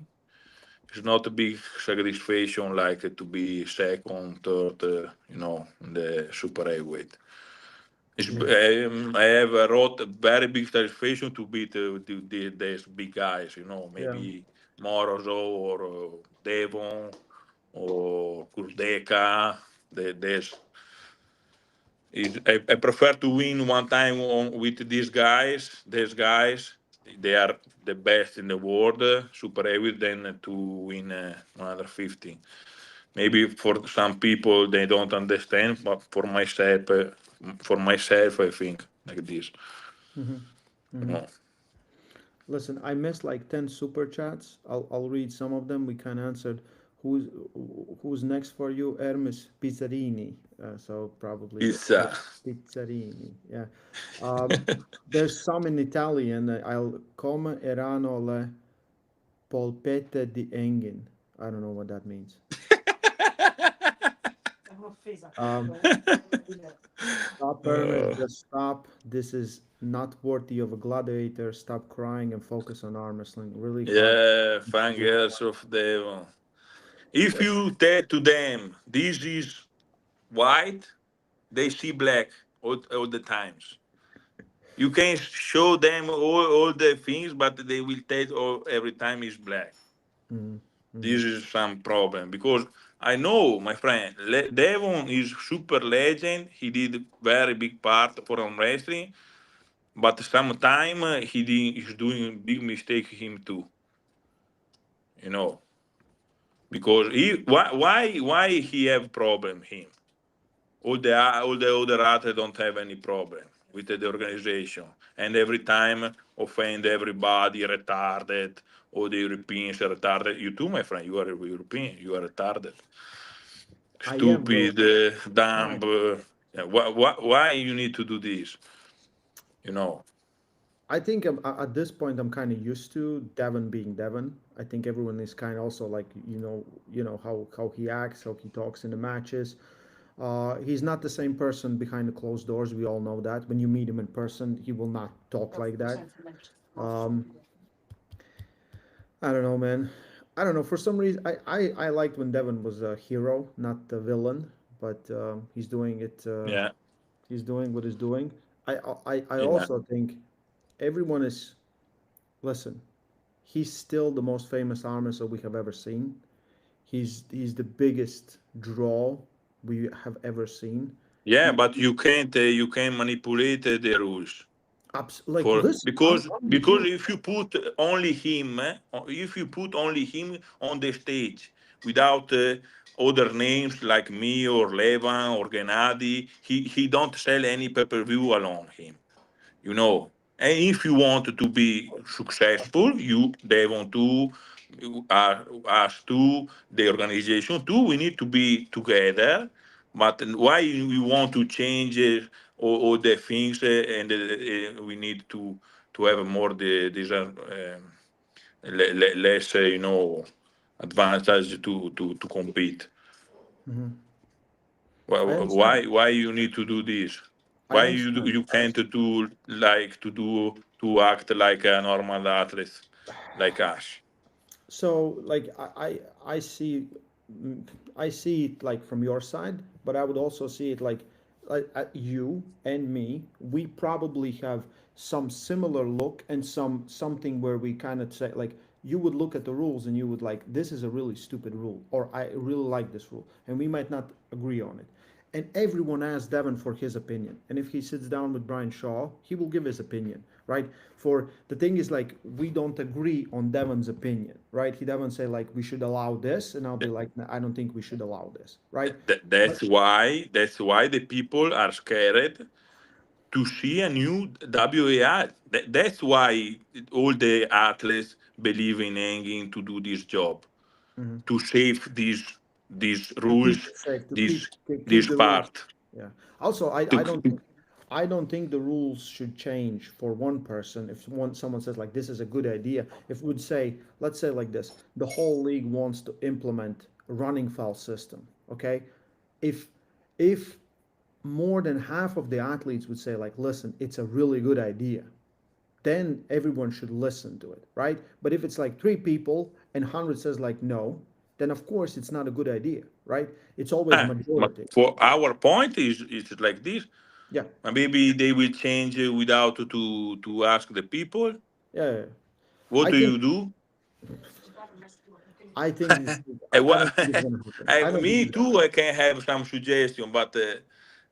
Speaker 2: it's not a big satisfaction like to be second, third, in the super heavyweight.
Speaker 1: Yeah.
Speaker 2: I have a wrote a very big satisfaction to beat these big guys,
Speaker 1: Yeah.
Speaker 2: maybe Morozov or Devon or Kurdeka. There's I prefer to win one time with these guys. These guys, they are the best in the world, super heavy, than to win 150. Maybe for some people they don't understand, but for myself, I think like this.
Speaker 1: Hmm.
Speaker 2: You
Speaker 1: Hmm.
Speaker 2: know.
Speaker 1: Listen, I missed like 10 super chats. I'll read some of them. We can answer who's who's next for you, Ermes Pizzarini. So probably
Speaker 2: Pizza.
Speaker 1: Pizzarini. Yeah. Um, there's some in Italian. I'll come erano le polpette di Engin. I don't know what that means. Um, Stop, Hermes,
Speaker 2: Uh,
Speaker 1: just stop. This is not worthy of a gladiator. Stop crying and focus on arm wrestling. Really hard.
Speaker 2: yeah, fangirls of devil. If you tell to them this is white, they see black all the times. You can show them all the things, but they will tell every time is black.
Speaker 1: Mm-hmm. Mm-hmm.
Speaker 2: This is some problem because I know my friend Devon is super legend. He did very big part for arm wrestling, but sometime he's doing big mistake him too. You know because why he have problem him. All the other athletes don't have any problem with the organization, and every time offend everybody, retarded. All the Europeans are retarded. You too, my friend. You are a European. You are retarded,
Speaker 1: I am, bro.
Speaker 2: stupid, dumb.
Speaker 1: Fine.
Speaker 2: Yeah, why you need to do this? You know.
Speaker 1: I think at this point I'm kind of used to Devon being Devon. I think everyone is kind of also like how he acts, how he talks in the matches. He's not the same person behind the closed doors. We all know that. When you meet him in person, he will not talk like that. Um, I don't know, man. I don't know. For some reason, I liked when Devon was a hero, not the villain. But he's doing it.
Speaker 2: Yeah.
Speaker 1: He's doing what he's doing. I
Speaker 2: Yeah.
Speaker 1: also think everyone is. Listen, he's still the most famous arm wrestler we have ever seen. He's the biggest draw we have ever seen.
Speaker 2: Yeah,
Speaker 1: He
Speaker 2: but you can manipulate the rules.
Speaker 1: like
Speaker 2: For
Speaker 1: listen. I'm with
Speaker 2: because
Speaker 1: you.
Speaker 2: if you put only him on the stage without other names like me or Levan or Gennady, he don't sell any pay-per-view alone him, you know. And if you want to be successful, they want to us to the organization too. We need to be together. But why we want to change all the things and we need to have more these less advantage to compete.
Speaker 1: Mhm. I understand.
Speaker 2: Why you need to do this?
Speaker 1: I
Speaker 2: Why
Speaker 1: understand.
Speaker 2: you can't do like to act like a normal athlete like us?
Speaker 1: So like I see mm, I see it like from your side, but I would also see it like you and me. We probably have some similar look and something where we kind of say like you would look at the rules and you would like this is a really stupid rule or I really like this rule and we might not agree on it. And everyone asks Devon for his opinion. And if he sits down with Brian Shaw, he will give his opinion, right? For the thing is like we don't agree on Devon's opinion, right? He Devon say like we should allow this, and I'll be like, "Nah, I don't think we should allow this, right? But
Speaker 2: That's why the people are scared to see a new WAI. That's why all the athletes believe in hanging to do this job
Speaker 1: mhm,
Speaker 2: to save these
Speaker 1: to keep
Speaker 2: rules,
Speaker 1: it safe, to
Speaker 2: this
Speaker 1: keep
Speaker 2: this
Speaker 1: the rules.
Speaker 2: part.
Speaker 1: Yeah. Also,
Speaker 2: To,
Speaker 1: I don't think the rules should change for one person. If someone says like this is a good idea, if would say let's say like this, the whole league wants to implement a running foul system. Okay, if if more than half of the athletes would say like, listen, it's a really good idea, then everyone should listen to it, right? But if it's like three people and 100 says like no, then of course it's not a good idea, right? It's always
Speaker 2: But
Speaker 1: majority.
Speaker 2: for our point is like this.
Speaker 1: Yeah,
Speaker 2: Maybe they will change without to ask the people.
Speaker 1: yeah, yeah.
Speaker 2: What
Speaker 1: I
Speaker 2: do
Speaker 1: think
Speaker 2: you do?
Speaker 1: I think it's,
Speaker 2: And
Speaker 1: I don't think it's gonna happen. I don't think
Speaker 2: me
Speaker 1: it's gonna
Speaker 2: too. I can have some suggestion, but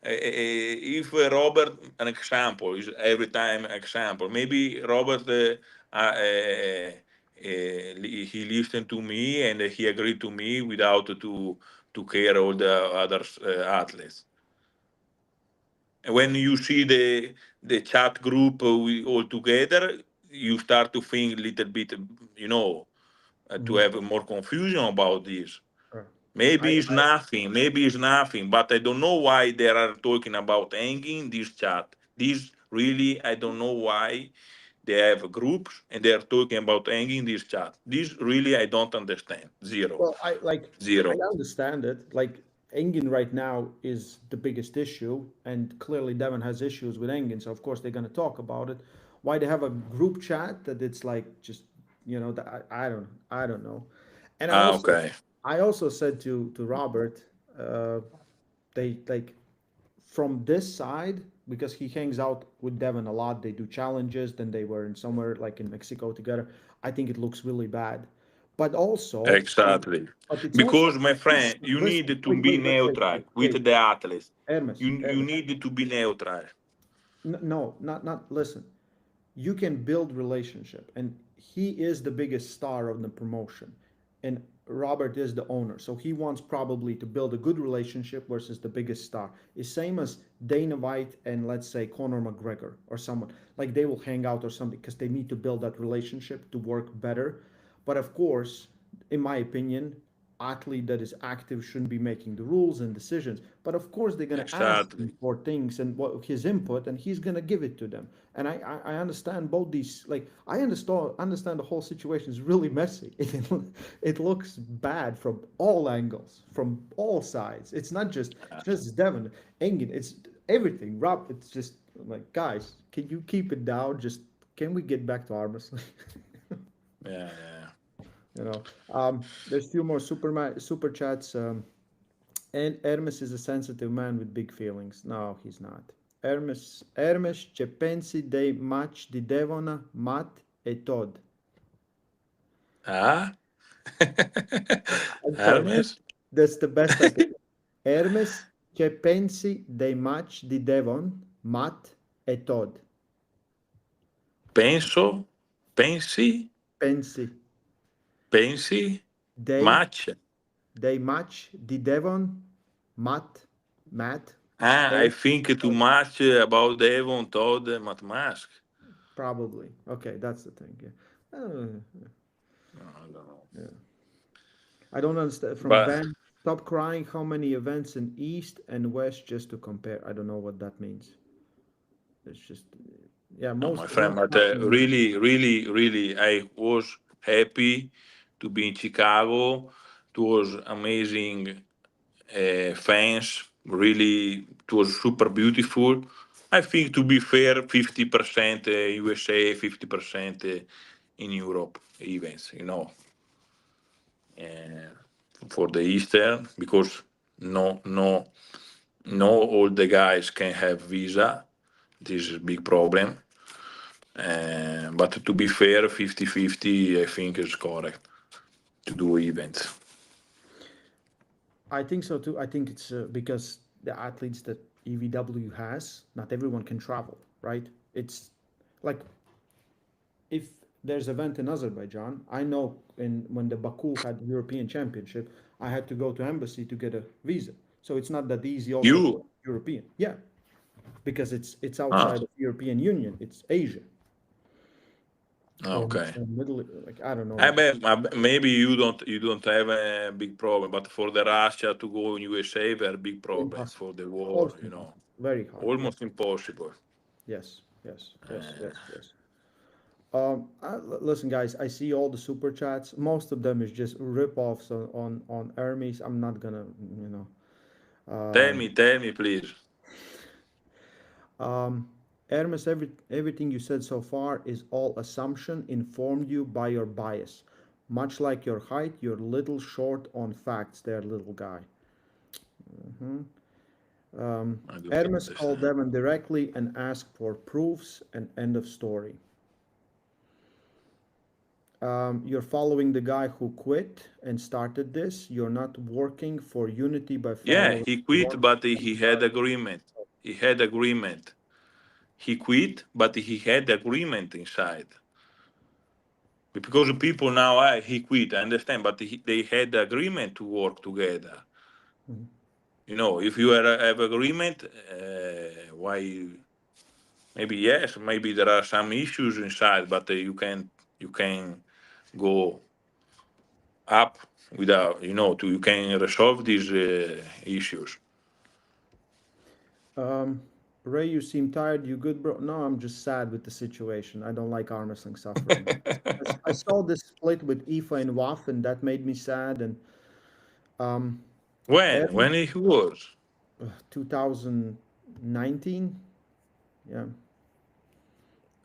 Speaker 2: if Robert, an example is every time example. Maybe Robert, he listened to me and he agreed to me without to care all the other athletes. And when you see the chat group we all together, you start to think a little bit, you know, to
Speaker 1: Mhm.
Speaker 2: have more confusion about this.
Speaker 1: Uh, I,
Speaker 2: Maybe it's nothing, maybe it's nothing, but I don't know why they are talking about hanging this chat. This really, I don't know why they have groups and they are talking about hanging this chat. This really, I don't understand. Zero,
Speaker 1: well, I
Speaker 2: zero.
Speaker 1: understand it. Like Engin right now is the biggest issue, and clearly Devon has issues with Engin, so of course they're gonna talk about it. Why they have a group chat that it's like just that I don't know. And
Speaker 2: Ah, okay,
Speaker 1: I also said to Robert, uh, they like from this side because he hangs out with Devon a lot. They do challenges. Then they were in somewhere like in Mexico together. I think it looks really bad, but also,
Speaker 2: exactly.
Speaker 1: but it's also
Speaker 2: Because my friend,
Speaker 1: listen,
Speaker 2: you
Speaker 1: listen,
Speaker 2: need to
Speaker 1: wait,
Speaker 2: be
Speaker 1: wait, wait, wait,
Speaker 2: neutral
Speaker 1: wait,
Speaker 2: with
Speaker 1: wait,
Speaker 2: the athletes.
Speaker 1: Hermes,
Speaker 2: You
Speaker 1: Hermes.
Speaker 2: need to be neutral.
Speaker 1: No, not listen. You can build relationship, and he is the biggest star of the promotion, and Robert is the owner, so he wants probably to build a good relationship versus the biggest star. It's same as Dana White and let's say Conor McGregor or someone like they will hang out or something because they need to build that relationship to work better. But of course, in my opinion, athlete that is active shouldn't be making the rules and decisions. But of course, they're going to ask him
Speaker 2: Exactly.
Speaker 1: for things and what his input, and he's going to give it to them. And I understand both these. Like I understand the whole situation is really messy. It looks bad from all angles, from all sides. It's not just Devon, Engin. It's everything. Rob. It's just like guys, can you keep it down? Just can we get back to Armwrestling?
Speaker 2: Yeah, yeah.
Speaker 1: There's few more super chats. And Ermes is a sensitive man with big feelings. No, he's not. Ermes ce pensi dei match di Devona, Matt e Todd.
Speaker 2: Ah?
Speaker 1: I'm sorry.
Speaker 2: Hermes?
Speaker 1: That's the best I can. Hermes ce pensi dei match di Devon, Matt e Todd.
Speaker 2: Penso, pensi,
Speaker 1: Pensi
Speaker 2: pensi,
Speaker 1: dei
Speaker 2: match.
Speaker 1: match di Devon, Matt
Speaker 2: Ah, I
Speaker 1: e
Speaker 2: think too
Speaker 1: Todd.
Speaker 2: much about Devon Todd Matt Mask.
Speaker 1: Probably. Okay, that's the thing. Yeah.
Speaker 2: No, I don't know.
Speaker 1: Yeah. I don't understand. From
Speaker 2: But
Speaker 1: Van, stop crying. How many events in East and West just to compare? I don't know what that means. It's just, yeah,
Speaker 2: no, my
Speaker 1: most
Speaker 2: friend,
Speaker 1: events
Speaker 2: but
Speaker 1: happen.
Speaker 2: really, really, really, I was happy to be in Chicago. It was amazing fans. Really, it was super beautiful. I think, to be fair, 50% USA, 50% in Europe events, uh, for the Easter, because no all the guys can have visa. This is a big problem. But to be fair, 50-50, I think is correct to do events.
Speaker 1: I think so too. I think it's because the athletes that EVW has, not everyone can travel, right? It's like if there's event in Azerbaijan, I know in when the Baku had the European Championship, I had to go to embassy to get a visa. So it's not that easy also for
Speaker 2: You?
Speaker 1: European. Yeah, because it's
Speaker 2: Ah,
Speaker 1: outside of European Union. It's Asia
Speaker 2: okay.
Speaker 1: or Middle. Like I don't know.
Speaker 2: I bet maybe you don't have a big problem, but for the Russia to go in USA, very big problem
Speaker 1: Impossible.
Speaker 2: for the war.
Speaker 1: Also impossible. Very hard. Yeah.
Speaker 2: Almost impossible.
Speaker 1: Yes. Yes. Yes.
Speaker 2: Uh,
Speaker 1: Yes. Yes. Listen, guys. I see all the super chats. Most of them is just rip-offs on Hermes. I'm not gonna, you know.
Speaker 2: Tell me, please.
Speaker 1: Um, Hermes, everything you said so far is all assumption informed you by your bias. Much like your height, you're little short on facts there, little guy. Mhm.
Speaker 2: I don't
Speaker 1: Hermes called
Speaker 2: understand.
Speaker 1: Devon directly and asked for proofs and end of story. You're following the guy who quit and started this. You're not working for unity by
Speaker 2: Yeah,
Speaker 1: following
Speaker 2: he
Speaker 1: one
Speaker 2: quit, but
Speaker 1: and
Speaker 2: he had
Speaker 1: starting.
Speaker 2: agreement. He had agreement. He quit, but he had agreement inside. Because people now, he quit, I understand, but they had agreement to work together.
Speaker 1: Mhm.
Speaker 2: If you have agreement, why? Maybe yes, maybe there are some issues inside, but you can go up without you can resolve these issues.
Speaker 1: Um, Ray, you seem tired. You good, bro? No, I'm just sad with the situation. I don't like arm wrestling suffering. I saw this split with Ifa and Waf, and that made me sad. And um,
Speaker 2: when
Speaker 1: Aaron,
Speaker 2: it was
Speaker 1: 2019, yeah,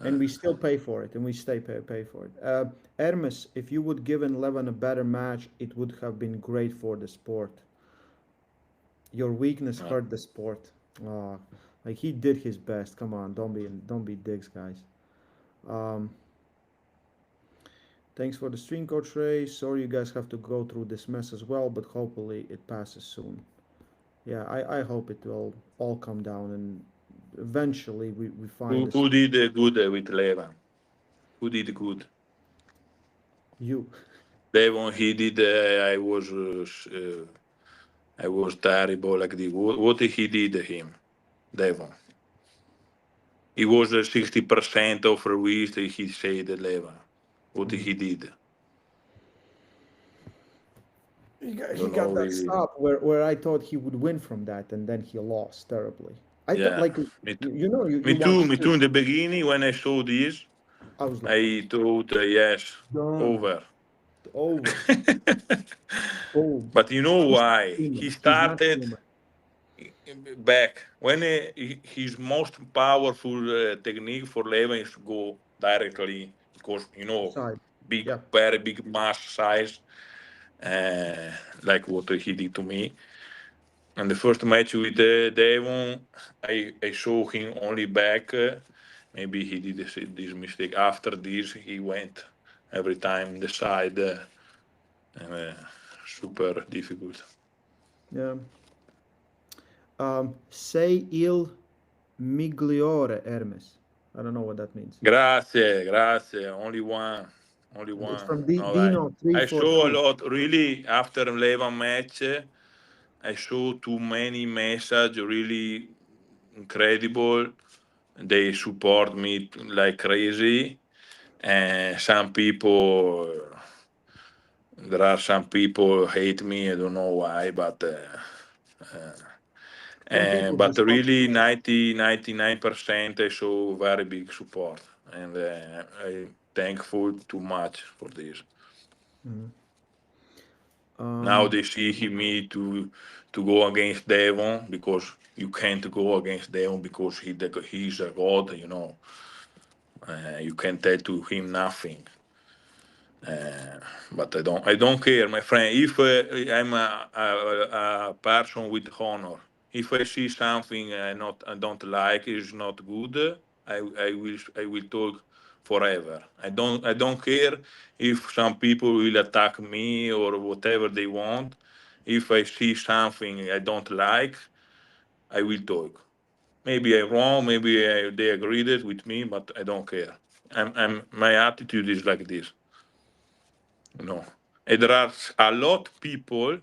Speaker 1: and
Speaker 2: uh,
Speaker 1: we still pay for it, and we stay pay for it. Hermes, if you would given Levin a better match, it would have been great for the sport. Your weakness
Speaker 2: uh,
Speaker 1: hurt the sport. Uh, like he did his best. Come on, don't be dicks, guys. Um, Thanks for the stream, Coach Ray. Sorry you guys have to go through this mess as well, but hopefully it passes soon. Yeah, I hope it will all come down and eventually we find
Speaker 2: who
Speaker 1: this.
Speaker 2: who did good with Levan? Who did good?
Speaker 1: You.
Speaker 2: Devon, he did. I was terrible. Like what he did him, Devon. He was 60% of released. He said 11. What
Speaker 1: Mm.
Speaker 2: he did,
Speaker 1: He
Speaker 2: don't know
Speaker 1: got that
Speaker 2: really.
Speaker 1: stop where I thought he would win from that, and then he lost terribly. I thought,
Speaker 2: Yeah,
Speaker 1: like, you
Speaker 2: me too.
Speaker 1: watched
Speaker 2: Me
Speaker 1: it.
Speaker 2: too. In the beginning, when I saw this,
Speaker 1: I was like,
Speaker 2: I thought yes,
Speaker 1: done,
Speaker 2: over.
Speaker 1: over, boom.
Speaker 2: But you know
Speaker 1: He's not
Speaker 2: why?
Speaker 1: human.
Speaker 2: He
Speaker 1: He's not
Speaker 2: started
Speaker 1: human.
Speaker 2: back when his most powerful technique for Levin is to go directly because
Speaker 1: Side.
Speaker 2: big,
Speaker 1: Yeah.
Speaker 2: very big mass size, uh, like what he did to me. And the first match with Devon, I saw him only back. Maybe he did this mistake. After this, he went every time the side. And, super difficult.
Speaker 1: Yeah. Sei il migliore, Hermes. I don't know what that means.
Speaker 2: Grazie, grazie. Only one, only
Speaker 1: It's
Speaker 2: one.
Speaker 1: from
Speaker 2: No,
Speaker 1: Dino
Speaker 2: I saw a
Speaker 1: 342.
Speaker 2: lot. Really, after 11 match, I saw too many message. Really incredible. They support me like crazy. And some people, there are some people hate me. I don't know why, but.
Speaker 1: Some people
Speaker 2: But
Speaker 1: just want
Speaker 2: really 99% I show very big support and I'm thankful too much for this.
Speaker 1: Mhm.
Speaker 2: Now
Speaker 1: Um,
Speaker 2: they see me to go against Devon because you can't go against Devon because he's a god. You can't tell to him nothing. But I don't care, my friend. If I'm a person with honor, if I see something I don't like is not good, I will talk forever. I don't care if some people will attack me or whatever they want. If I see something I don't like, I will talk. Maybe I'm wrong, maybe they agreed it with me, but I don't care. My attitude is like this. No. And there are a lot people,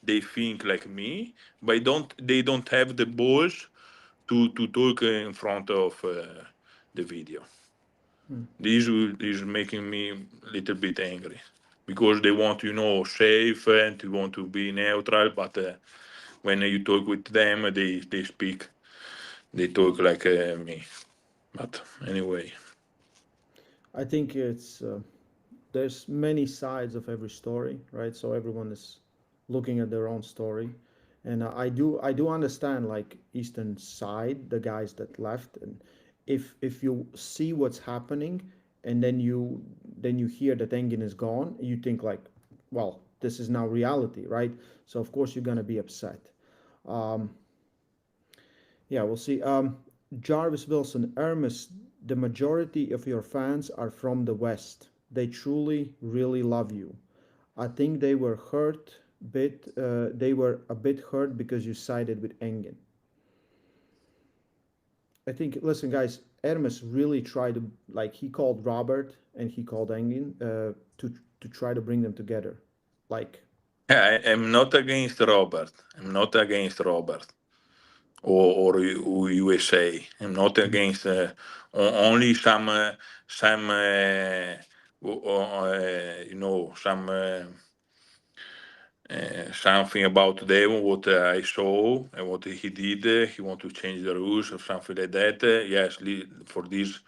Speaker 2: they think like me, but they don't have the balls to talk in front of the video.
Speaker 1: mm.
Speaker 2: This is making me a little bit angry because they want, safe and to want to be neutral, but when you talk with them, they talk like me. But anyway,
Speaker 1: I think there's many sides of every story, right? So everyone is looking at their own story, And I do understand like Eastern side, the guys that left, and if you see what's happening, and then you hear that Engin is gone, you think like, well, this is now reality, right? So of course you're gonna be upset. Um, yeah, we'll see. Jarvis Wilson, Ermes, the majority of your fans are from the West. They truly, really love you. I think they were a bit hurt because you sided with Engin. I think, listen, guys, Hermes really tried to, like, he called Robert and he called Engin to try to bring them together. Like,
Speaker 2: I'm not against Robert. I'm not against Robert or USA. I'm not against only some some something about Devon what I saw and what he did. He want to change the rules or something like that. Yes, for this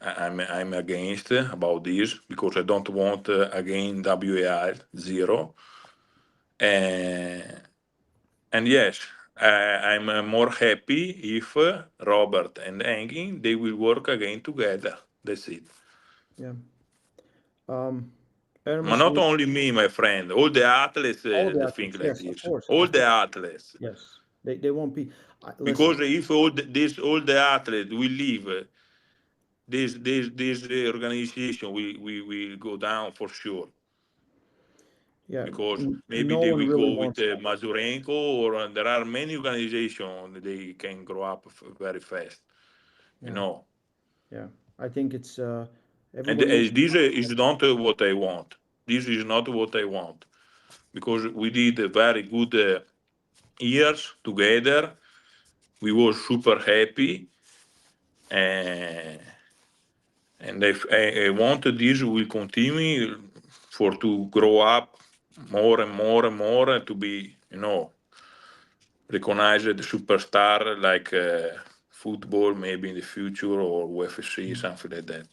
Speaker 2: I'm against about this because I don't want again WAR zero. Uh, and yes, I'm more happy if Robert and Engin they will work again together. That's it.
Speaker 1: yeah. Um,
Speaker 2: But
Speaker 1: Hermes
Speaker 2: not
Speaker 1: will,
Speaker 2: only me, my friend. All the athletes
Speaker 1: all the
Speaker 2: they think
Speaker 1: athletes,
Speaker 2: like
Speaker 1: yes, of
Speaker 2: this.
Speaker 1: course,
Speaker 2: All
Speaker 1: of
Speaker 2: the
Speaker 1: course,
Speaker 2: athletes.
Speaker 1: yes. They won't be, listen,
Speaker 2: Because if all the athletes will leave, this organization will go down for sure.
Speaker 1: yeah,
Speaker 2: Because maybe
Speaker 1: no
Speaker 2: they
Speaker 1: one
Speaker 2: will
Speaker 1: really
Speaker 2: go with
Speaker 1: wants that.
Speaker 2: Mazurenko, or there are many organizations they can grow up very fast. You
Speaker 1: Yeah,
Speaker 2: know,
Speaker 1: yeah. I think it's,
Speaker 2: and
Speaker 1: everybody needs to
Speaker 2: this
Speaker 1: concentrate.
Speaker 2: is not what I want. This is not what I want because we did a very good years together. We were super happy, and I want this will continue for to grow up more and more and more and to be recognized the superstar like football maybe in the future or UFC something like that.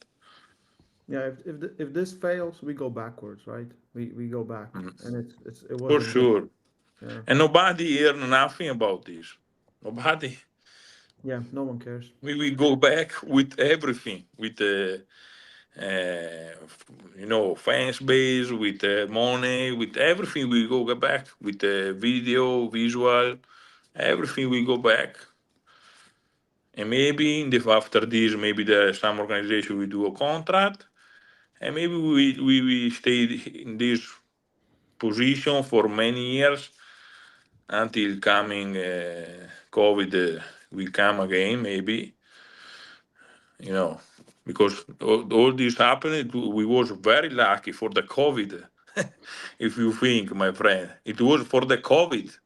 Speaker 1: Yeah, if this fails, we go backwards, right? We go back,
Speaker 2: Mm.
Speaker 1: and it
Speaker 2: For
Speaker 1: wasn't good.
Speaker 2: sure.
Speaker 1: Yeah,
Speaker 2: And nobody hear nothing about this. Nobody.
Speaker 1: yeah. No one cares.
Speaker 2: We go back with everything, with fans base, with money, with everything. We go back with video, visual, everything. We go back, and maybe after this, maybe there some organization will do a contract, and maybe we stay in this position for many years until coming COVID will come again, maybe you know, because all this happened, we was very lucky for the COVID. If you think, my friend, it was for the COVID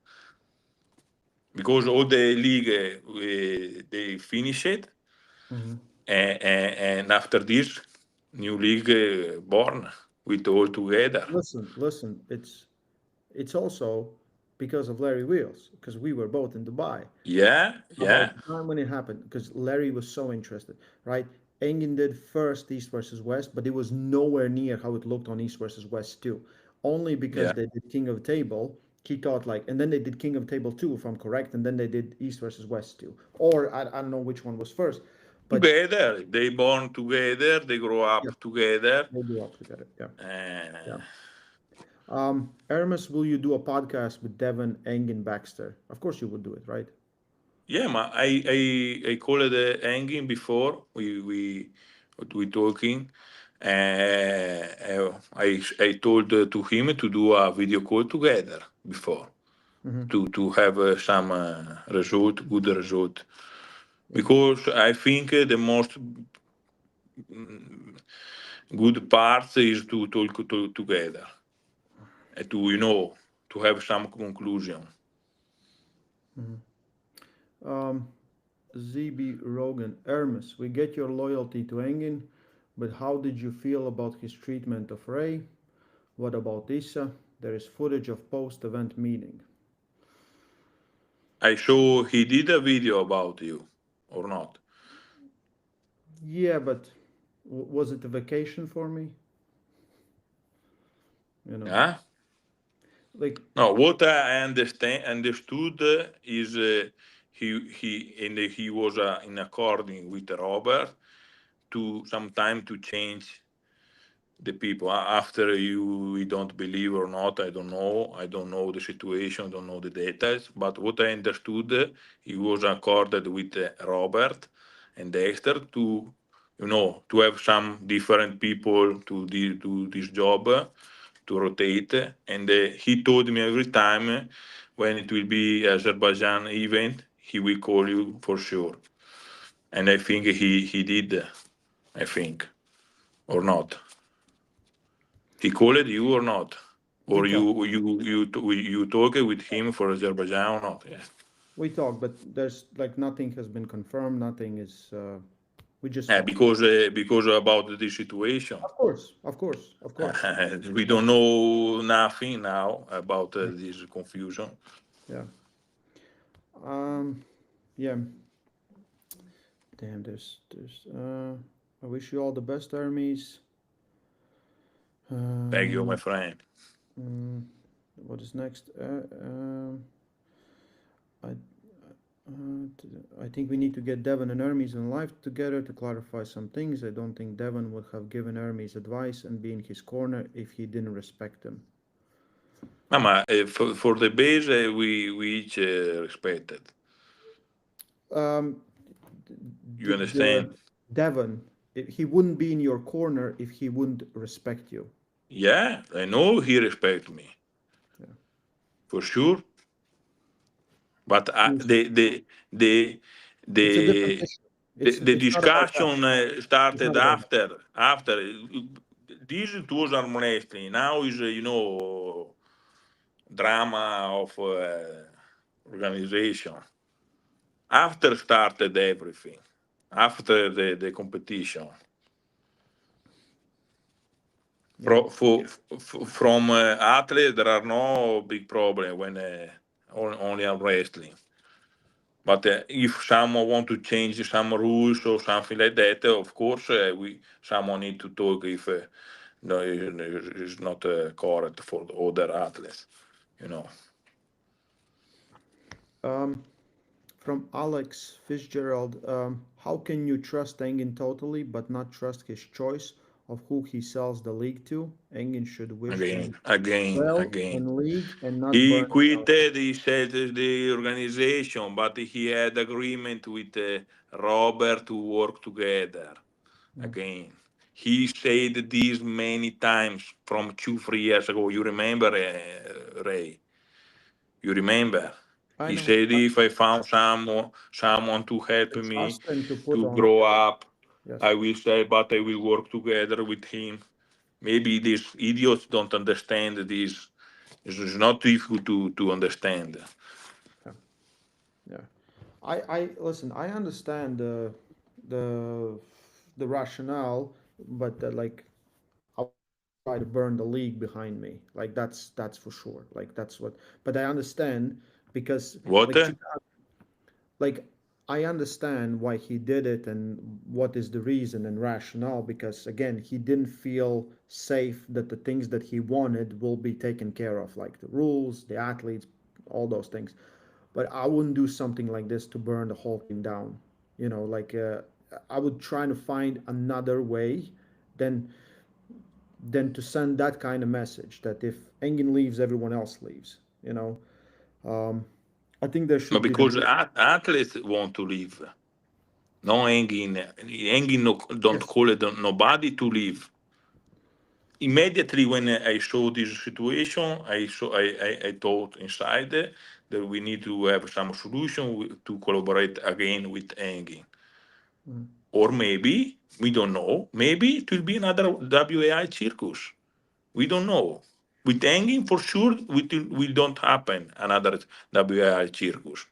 Speaker 2: because all the league they finished it,
Speaker 1: Hmm.
Speaker 2: and after this, new league born with all together.
Speaker 1: Listen. It's also because of Larry Wheels, because we were both in Dubai.
Speaker 2: Yeah,
Speaker 1: About
Speaker 2: yeah,
Speaker 1: the time when it happened, because Larry was so interested, right? Engin did first East versus West, but it was nowhere near how it looked on East versus West too. Only because
Speaker 2: yeah.
Speaker 1: they did King of Table, he thought like, and then they did King of Table 2, if I'm correct, and then they did East versus West too. Or I don't know which one was first, but
Speaker 2: Together, they born together, they grow
Speaker 1: yeah,
Speaker 2: up together,
Speaker 1: they grew up together. Yeah,
Speaker 2: and
Speaker 1: yeah. Ermes, will you do a podcast with Devon, Engin, Baxter? Of course you would do it, right?
Speaker 2: yeah, I called hanging before we talking. I told to him to do a video call together before
Speaker 1: Mm-hmm.
Speaker 2: to have some result, good result.
Speaker 1: Yeah.
Speaker 2: Because I think the most good part is to talk together and to have some conclusion.
Speaker 1: Mm-hmm. ZB Rogan, Ermes, we get your loyalty to Engin, but how did you feel about his treatment of Ray? What about Issa? There is footage of post-event meeting.
Speaker 2: I saw he did a video about you or not.
Speaker 1: Yeah, but was it a vacation for me? You know.
Speaker 2: Yeah.
Speaker 1: like
Speaker 2: No, what I understood is he was in according with Robert to sometime to change the people. After we don't believe or not, I don't know the situation, don't know the details, but what I understood, he was accorded with Robert and Dexter to, to have some different people to do this job, to rotate. And he told me every time, when it will be Azerbaijan event, he will call you for sure. And I think he did, I think, or not. He called you or not?
Speaker 1: we
Speaker 2: Or
Speaker 1: talk,
Speaker 2: you talk with him for Azerbaijan or not? Yeah.
Speaker 1: but there's like nothing has been confirmed. Nothing is. We just talk.
Speaker 2: Because about the situation.
Speaker 1: Of course, of course, of course.
Speaker 2: We don't know nothing now about this confusion.
Speaker 1: Yeah. Um. Yeah. Damn. There's. I wish you all the best, Hermes.
Speaker 2: Thank you,
Speaker 1: Uh,
Speaker 2: my friend.
Speaker 1: mm, what is next? I I think we need to get Devon and Hermes in life together to clarify some things. I don't think Devon would have given Hermes advice and be in his corner if he didn't respect him.
Speaker 2: No, ma for the base, we each respected.
Speaker 1: Um,
Speaker 2: You
Speaker 1: the
Speaker 2: understand?
Speaker 1: Devon, he wouldn't be in your corner if he wouldn't respect you.
Speaker 2: Yeah, I know he respect me
Speaker 1: Yeah.
Speaker 2: for sure. But
Speaker 1: He's-
Speaker 2: the
Speaker 1: It's a different
Speaker 2: the
Speaker 1: issue. It's
Speaker 2: the
Speaker 1: it's not about that.
Speaker 2: discussion
Speaker 1: It's
Speaker 2: started
Speaker 1: not about that.
Speaker 2: after this it was arm wrestling. Now is drama of organization. After started everything. After the competition.
Speaker 1: Yeah.
Speaker 2: From athletes, there are no big problem when only arm wrestling. But if someone want to change some rules or something like that, of course, we someone need to talk if no, it's not correct for the other athletes, you know.
Speaker 1: Um, from Alex Fitzgerald, how can you trust Engin totally but not trust his choice of who he sells the league to? Engin should wish him well
Speaker 2: Again.
Speaker 1: in league and not
Speaker 2: He
Speaker 1: burn it out.
Speaker 2: quitted, he said the organization, but he had agreement with Robert to work together
Speaker 1: Mm.
Speaker 2: again. He said this many times from 2, 3 years ago. You remember, Ray? You remember?
Speaker 1: I
Speaker 2: He
Speaker 1: know.
Speaker 2: said if I found someone to help
Speaker 1: I
Speaker 2: me
Speaker 1: trust him to put
Speaker 2: to
Speaker 1: on.
Speaker 2: grow up, I
Speaker 1: Yes.
Speaker 2: will say, but I will work together with him. Maybe these idiots don't understand this. It's not difficult to understand.
Speaker 1: Yeah. Yeah. I listen. I understand the the rationale, but like I wouldn't try to burn the league behind me. Like that's for sure. Like that's what. But I understand because
Speaker 2: What?
Speaker 1: like like I understand why he did it and what is the reason and rationale because again he didn't feel safe that the things that he wanted will be taken care of like the rules, the athletes, all those things. But I wouldn't do something like this to burn the whole thing down. You know, like I would try to find another way than than to send that kind of message that if Engin leaves, everyone else leaves. You know, um, I think there
Speaker 2: But
Speaker 1: should be the
Speaker 2: because
Speaker 1: group.
Speaker 2: athletes want to leave. No hanging no, don't
Speaker 1: Yes.
Speaker 2: call it nobody to leave. Immediately when I saw this situation, I thought inside that we need to have some solution to collaborate again with hanging.
Speaker 1: Mm.
Speaker 2: Or maybe, we don't know, maybe it will be another WAI circus. We don't know. With hanging, for sure, will don't happen another WAI circus.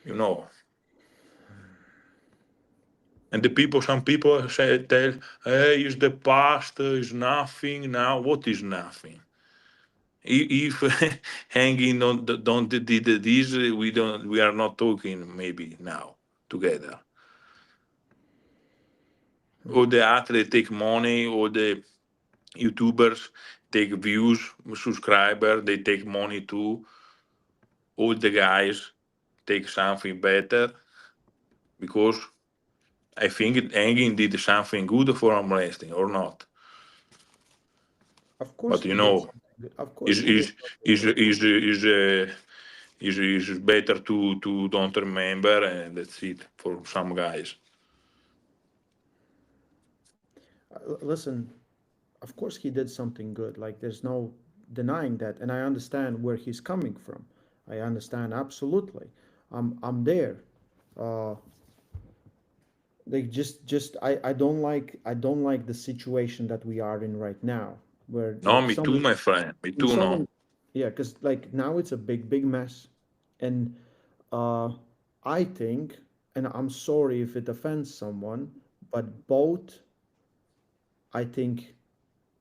Speaker 2: You know. And the people, some people say, tell, hey, it's the past, it's nothing now. What is nothing? If hanging don't did this, we are not talking maybe now together. Or the athletes take money, or the YouTubers take views, subscriber, they take money too. All the guys take something better because I think Engin did something good for arm wrestling or not.
Speaker 1: Of course
Speaker 2: But
Speaker 1: he did something good. Of course
Speaker 2: is
Speaker 1: he did
Speaker 2: is
Speaker 1: something
Speaker 2: is
Speaker 1: good.
Speaker 2: is is is better to don't remember, and that's it for some guys.
Speaker 1: Listen, of course he did something good. Like there's no denying that, and I understand where he's coming from. I understand absolutely. I'm there. Uh, like I don't like the situation that we are in right now, where
Speaker 2: No,
Speaker 1: like
Speaker 2: me too,
Speaker 1: someone
Speaker 2: my friend. Me
Speaker 1: when
Speaker 2: too. No,
Speaker 1: someone yeah, because like now it's a big mess, and uh, I think, and I'm sorry if it offends someone, but both I think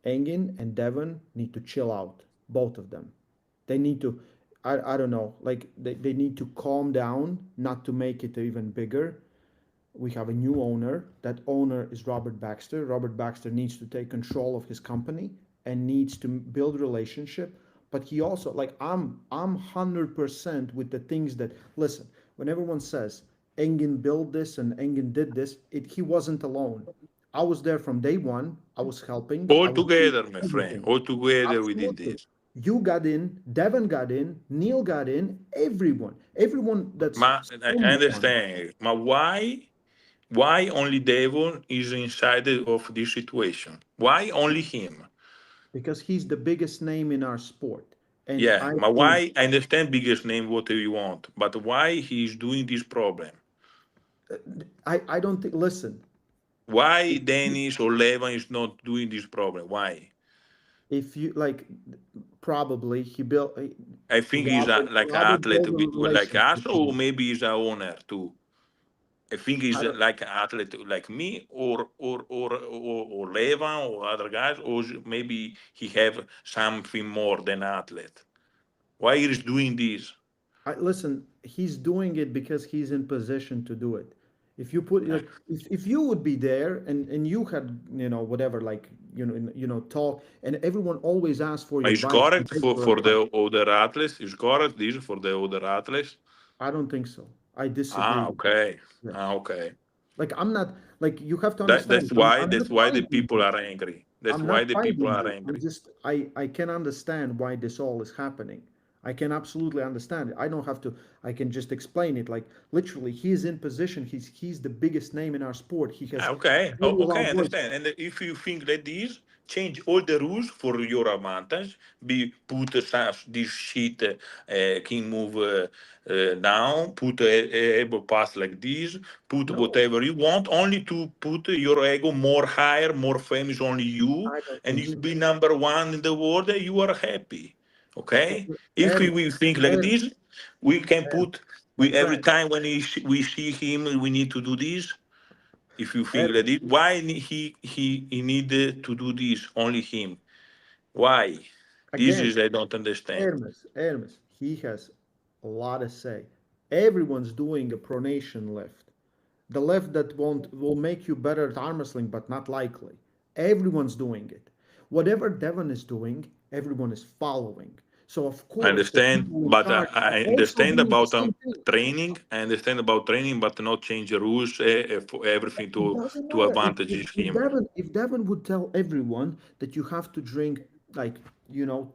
Speaker 1: Engin and Devon need to chill out. Both of them. They need to, I don't know, like they need to calm down, not to make it even bigger. We have a new owner. That owner is Robert Baxter. Robert Baxter needs to take control of his company and needs to build relationship. But he also like I'm 100% with the things that listen. When everyone says Engin built this and Engin did this, he wasn't alone. I was there from day one. I was helping. I
Speaker 2: all
Speaker 1: was doing
Speaker 2: together, my friend.
Speaker 1: everything.
Speaker 2: All together, we did
Speaker 1: Absolutely.
Speaker 2: this.
Speaker 1: You got in, Devon got in, Neil got in, everyone that's
Speaker 2: I
Speaker 1: someone,
Speaker 2: understand. But why only Devon is inside of this situation? Why only him?
Speaker 1: because he's the biggest name in our sport. And
Speaker 2: Yeah,
Speaker 1: I
Speaker 2: but
Speaker 1: think
Speaker 2: why? I understand biggest name, whatever you want, but why he's doing this problem?
Speaker 1: I don't think listen,
Speaker 2: Why Dennis or Levan is not doing this problem? Why?
Speaker 1: if you like probably he built
Speaker 2: I think he's like an
Speaker 1: Robert
Speaker 2: athlete
Speaker 1: built a
Speaker 2: like us,
Speaker 1: relationship with
Speaker 2: or
Speaker 1: him.
Speaker 2: maybe he's a owner too. I think he's
Speaker 1: I don't
Speaker 2: like an athlete like me, or Levan or other guys, or maybe he have something more than athlete. Why he is doing this?
Speaker 1: I listen, he's doing it because he's in position to do it. If you put
Speaker 2: Uh,
Speaker 1: like if you would be there and you had whatever like talk and everyone always asks for your
Speaker 2: Is
Speaker 1: advice and
Speaker 2: correct
Speaker 1: take your
Speaker 2: for
Speaker 1: advice.
Speaker 2: the other athletes? Is correct this for the other athletes?
Speaker 1: I don't think so. I disagree
Speaker 2: Ah,
Speaker 1: with that.
Speaker 2: okay. Ah,
Speaker 1: Yes.
Speaker 2: okay.
Speaker 1: Like I'm not like you have to
Speaker 2: That
Speaker 1: understand. I'm not
Speaker 2: that's why the
Speaker 1: fighting
Speaker 2: people
Speaker 1: you.
Speaker 2: are angry. That's
Speaker 1: I'm
Speaker 2: why
Speaker 1: not
Speaker 2: the people
Speaker 1: fighting
Speaker 2: are
Speaker 1: you. I'm
Speaker 2: angry.
Speaker 1: just I can understand why this all is happening. I can absolutely understand it. I don't have to. I can just explain it. Like literally, he's in position. He's the biggest name in our sport. He has
Speaker 2: Ah, okay,
Speaker 1: very
Speaker 2: okay,
Speaker 1: loud
Speaker 2: I
Speaker 1: voice.
Speaker 2: understand. And if you think like this, change all the rules for your advantage. Be put this shit can move down. Put a able pass like this. Put
Speaker 1: No,
Speaker 2: whatever you want. Only to put your ego more higher, more famous. Only you,
Speaker 1: I don't
Speaker 2: and
Speaker 1: think
Speaker 2: you
Speaker 1: so.
Speaker 2: be number one in the world. And you are happy. Okay. If
Speaker 1: Hermes,
Speaker 2: we think like
Speaker 1: Hermes,
Speaker 2: this, we can
Speaker 1: Hermes,
Speaker 2: put.
Speaker 1: my
Speaker 2: We every
Speaker 1: friend,
Speaker 2: time when we see him, we need to do this. If you think that
Speaker 1: Hermes.
Speaker 2: it, why he needed to do this? Only him. Why? This
Speaker 1: Again,
Speaker 2: is I don't understand.
Speaker 1: Hermes. He has a lot to say. Everyone's doing a pronation lift. The lift that won't will make you better at arm wrestling, but not likely. Everyone's doing it. Whatever Devon is doing, everyone is following. So of
Speaker 2: I
Speaker 1: course the
Speaker 2: understand,
Speaker 1: people in
Speaker 2: but
Speaker 1: charge are
Speaker 2: I
Speaker 1: also
Speaker 2: understand
Speaker 1: doing the
Speaker 2: about
Speaker 1: same thing.
Speaker 2: training. I understand about training, but not change the rules for everything
Speaker 1: It doesn't
Speaker 2: to
Speaker 1: matter
Speaker 2: advantage him.
Speaker 1: if Devon would tell everyone that you have to drink like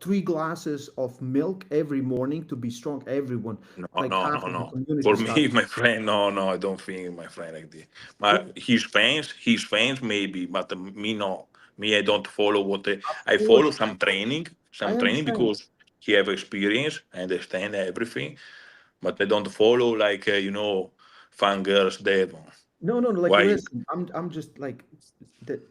Speaker 1: 3 glasses of milk every morning to be strong. Everyone,
Speaker 2: No,
Speaker 1: like
Speaker 2: no,
Speaker 1: half
Speaker 2: no,
Speaker 1: of the
Speaker 2: no.
Speaker 1: community
Speaker 2: For me,
Speaker 1: started.
Speaker 2: my friend, no, no, I don't think my friend like this.
Speaker 1: Well,
Speaker 2: But his fans maybe, but me no. Me, I don't follow
Speaker 1: of
Speaker 2: I follow
Speaker 1: course, I
Speaker 2: some training
Speaker 1: understand.
Speaker 2: because he have experience, I understand everything, but I don't follow like fangirls Devon.
Speaker 1: No, no, no. Like,
Speaker 2: Why?
Speaker 1: listen, I'm just like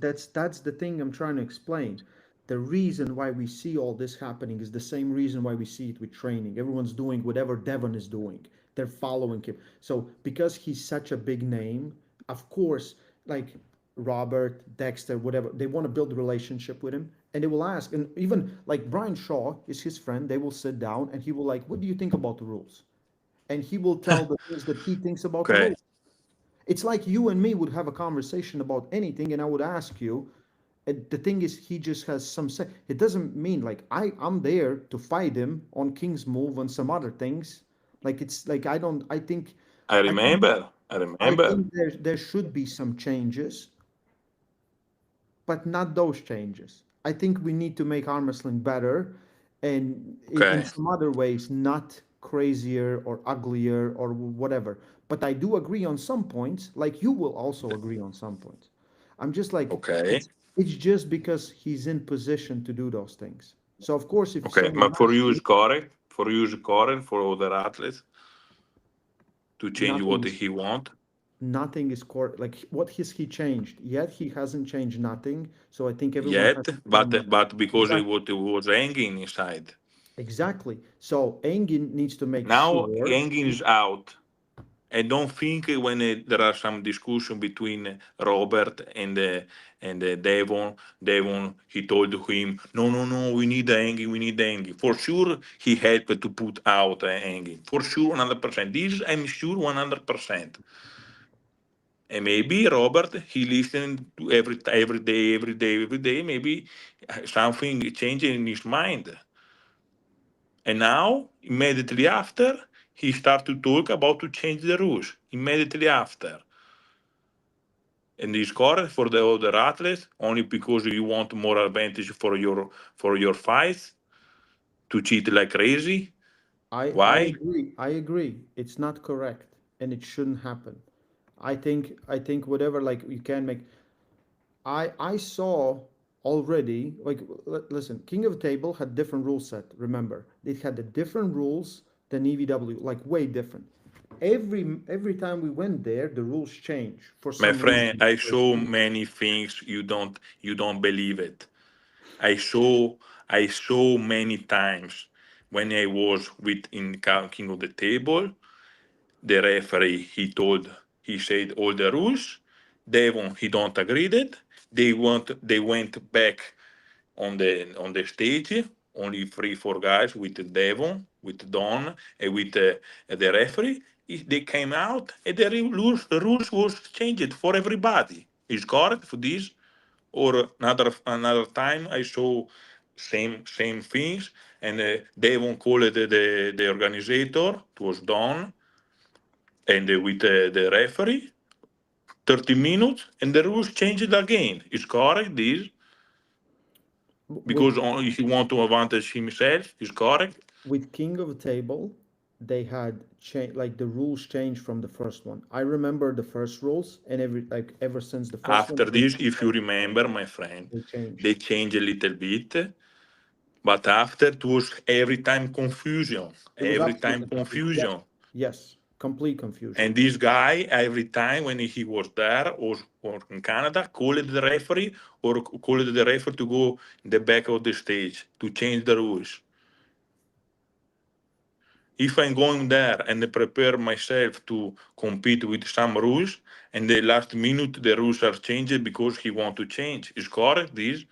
Speaker 1: that's the thing I'm trying to explain. The reason why we see all this happening is the same reason why we see it with training. Everyone's doing whatever Devon is doing. They're following him. So because he's such a big name, of course, like Robert, Dexter, whatever, they want to build a relationship with him, and they will ask. And even like Brian Shaw is his friend. They will sit down, and he will like, "What do you think about the rules?" And he will tell the things that he thinks about the
Speaker 2: Okay.
Speaker 1: rules. It's like you and me would have a conversation about anything, and I would ask you, The thing is, he just has some say. It doesn't mean like I'm there to fight him on King's move and some other things. Like it's like I don't.
Speaker 2: I
Speaker 1: I think
Speaker 2: remember. I
Speaker 1: I
Speaker 2: remember.
Speaker 1: think there should be some changes, but not those changes. I think we need to make arm wrestling better, and in
Speaker 2: Okay.
Speaker 1: some other ways, not crazier or uglier or whatever. But I do agree on some points. Like you will also agree on some points. I'm just like
Speaker 2: Okay.
Speaker 1: it's just because he's in position to do those things. So of course, if
Speaker 2: Okay.
Speaker 1: someone
Speaker 2: But for
Speaker 1: else
Speaker 2: you is
Speaker 1: did,
Speaker 2: correct. For you is correct for other athletes to change
Speaker 1: nothing
Speaker 2: what
Speaker 1: is
Speaker 2: he want.
Speaker 1: nothing is core. Like what has he changed? Yet he hasn't changed nothing. So I think everyone has
Speaker 2: Yet,
Speaker 1: to come
Speaker 2: but because
Speaker 1: exactly.
Speaker 2: it was hanging inside.
Speaker 1: Exactly. So Engin needs to make
Speaker 2: Now
Speaker 1: sure.
Speaker 2: hanging is out. I don't think when there are some discussion between Robert and Devon. Devon, he told him, no, no, no, we need the hanging, we need the hanging. For sure, he helped to put out hanging. For sure, 100%. This I'm sure 100%. And maybe Robert, he listened to every day, every day, every day. Maybe something changed in his mind. And now, immediately after, he started to talk about to change the rules. Immediately after. And he scored for the other athletes only because you want more advantage for your fights to cheat like crazy.
Speaker 1: I
Speaker 2: Why?
Speaker 1: agree. I agree. It's not correct and it shouldn't happen. I think whatever like you can make. I saw already like listen. King of the Table had different rule set. Remember, it had the different rules than EVW, like way different. Every time we went there, the rules change for
Speaker 2: My
Speaker 1: some
Speaker 2: friend,
Speaker 1: reason.
Speaker 2: I saw many things you don't believe it. I saw many times when I was with in King of the Table. The referee he said all the rules. Devon he don't agree that. They went back on the stage. Only 3 4 guys with Devon, with Don, and with the referee. They came out and the rules was changed for everybody. Is correct for this? Or another time I saw same things, and Devon called the organizer. It was Don, and with the referee 30 minutes, and the rules changed again. Is correct this?
Speaker 1: with
Speaker 2: Because only he want to advantage himself. Is correct.
Speaker 1: King of the Table, they had changed like the rules changed from the first one. I remember the first rules, and ever since the first one,
Speaker 2: After this, if you remember, my friend,
Speaker 1: they changed.
Speaker 2: they changed a little bit, but after it was every time confusion,
Speaker 1: It was
Speaker 2: every time
Speaker 1: absolutely confused. Yes,
Speaker 2: confusion.
Speaker 1: yes, complete confusion.
Speaker 2: And this guy, every time when he was there or in Canada, called the referee or called the referee to go in the back of the stage to change the rules. If I'm going there and prepare myself to compete with some rules, and the last minute the rules are changed because he want to change, is correct this?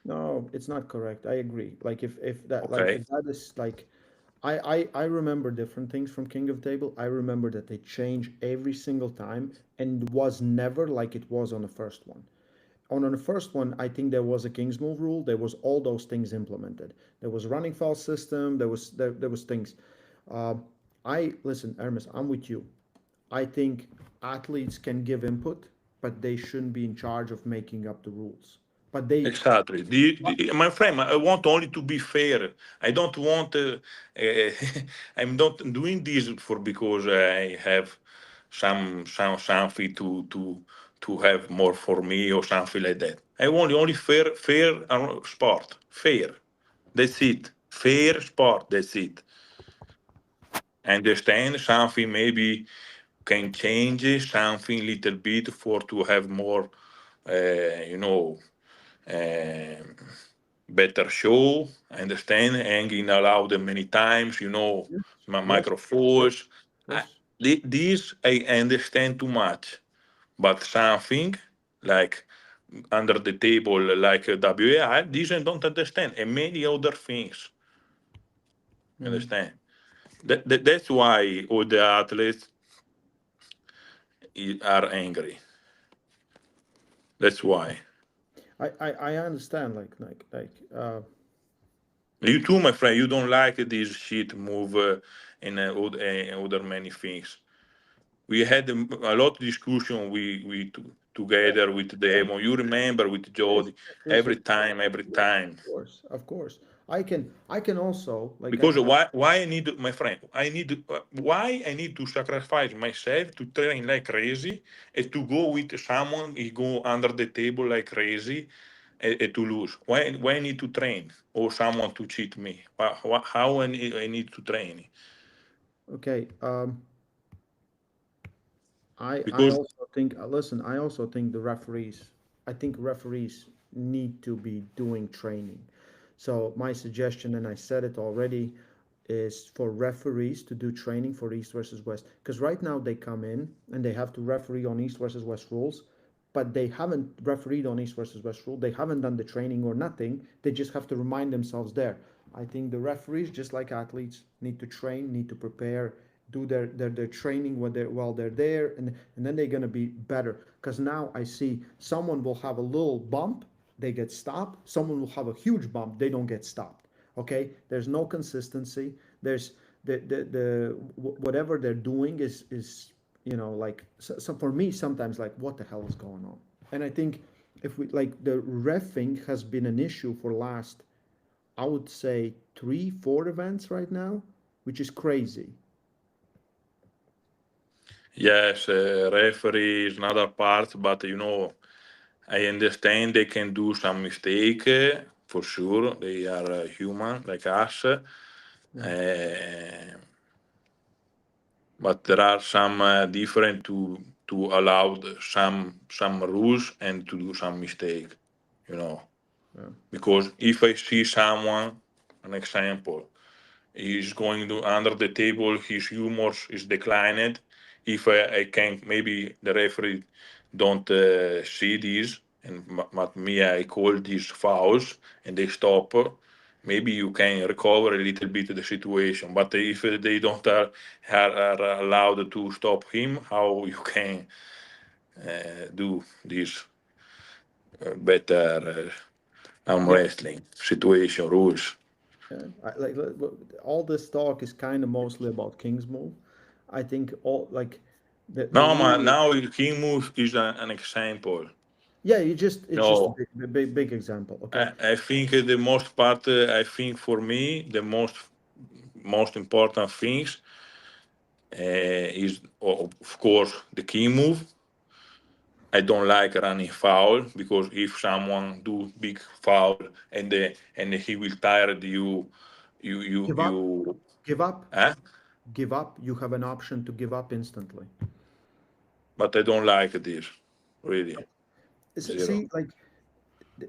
Speaker 1: No, it's not correct. I agree. Like if that like
Speaker 2: Okay.
Speaker 1: if that is like I remember different things from King of Table. I remember that they change every single time and was never like it was on the first one. On the first one, I think there was a King's Move rule. There was all those things implemented. There was running foul system. There was things. Uh, I listen, Hermes. I'm with you. I think athletes can give input, but they shouldn't be in charge of making up the rules. But they,
Speaker 2: Exactly. My friend, I want only to be fair. I don't want. Uh, I'm not doing this for because I have something to have more for me or something like that. I want only fair sport. Fair. That's it. Fair sport. That's it. I understand something maybe can change something little bit for to have more. You know. Um Better show. I understand hanging allowed many times,
Speaker 1: yes, yes, yes,
Speaker 2: microphones. I,
Speaker 1: yes.
Speaker 2: this I understand too much, but something like under the table, like WAI, this I don't understand, and many other things.
Speaker 1: Mm.
Speaker 2: Understand? That's why all the athletes are angry. That's why.
Speaker 1: I understand
Speaker 2: You too, my friend. You don't like this shit move and other many things. We had a lot of discussion together with the Emo. You remember with
Speaker 1: yes,
Speaker 2: Jody
Speaker 1: yes, yes,
Speaker 2: every time.
Speaker 1: of course, of course. I can also like
Speaker 2: Because why I need, my friend, why I need to sacrifice myself to train like crazy and to go with someone he go under the table like crazy and to lose. Why I need to train or someone to cheat me? How I need to train?
Speaker 1: okay. I
Speaker 2: Because
Speaker 1: also think listen, I also think I think referees need to be doing training. So my suggestion, and I said it already, is for referees to do training for East versus West. Because right now they come in and they have to referee on East versus West rules, but they haven't refereed on East versus West rule. They haven't done the training or nothing. They just have to remind themselves there. I think the referees, just like athletes, need to train, need to prepare, do their training while they're there, and then they're gonna be better. Because now I see someone will have a little bump, they get stopped. Someone will have a huge bump, they don't get stopped. Okay, there's no consistency. There's whatever they're doing is like so for me sometimes like what the hell is going on. And I think if we like the refing has been an issue for last, I would say 3 4 events right now, which is crazy.
Speaker 2: yes, referee is another part, but I understand they can do some mistake for sure. They are human like us.
Speaker 1: Yeah.
Speaker 2: But there are some different to allow some rules and to do some mistake, you know.
Speaker 1: Yeah.
Speaker 2: Because if I see someone, an example, he's going to under the table, his humor is declined. If I can, maybe the referee don't see this, and but me, I call these fouls, and they stop. Maybe you can recover a little bit the situation. But if they don't are allowed to stop him, how you can do this better arm
Speaker 1: Yeah.
Speaker 2: wrestling situation rules?
Speaker 1: Yeah. All this talk is kind of mostly about King's move. I think all like the
Speaker 2: No, man.
Speaker 1: rule.
Speaker 2: Now King move is an example.
Speaker 1: Yeah, it's just a
Speaker 2: No,
Speaker 1: big example. Okay.
Speaker 2: I think the most part. I think for me the most important things is of course the key move. I don't like running foul because if someone do big foul and he will tire
Speaker 1: Give up,
Speaker 2: you
Speaker 1: give up,
Speaker 2: eh?
Speaker 1: give up. You have an option to give up instantly.
Speaker 2: But I don't like this really zero.
Speaker 1: See, like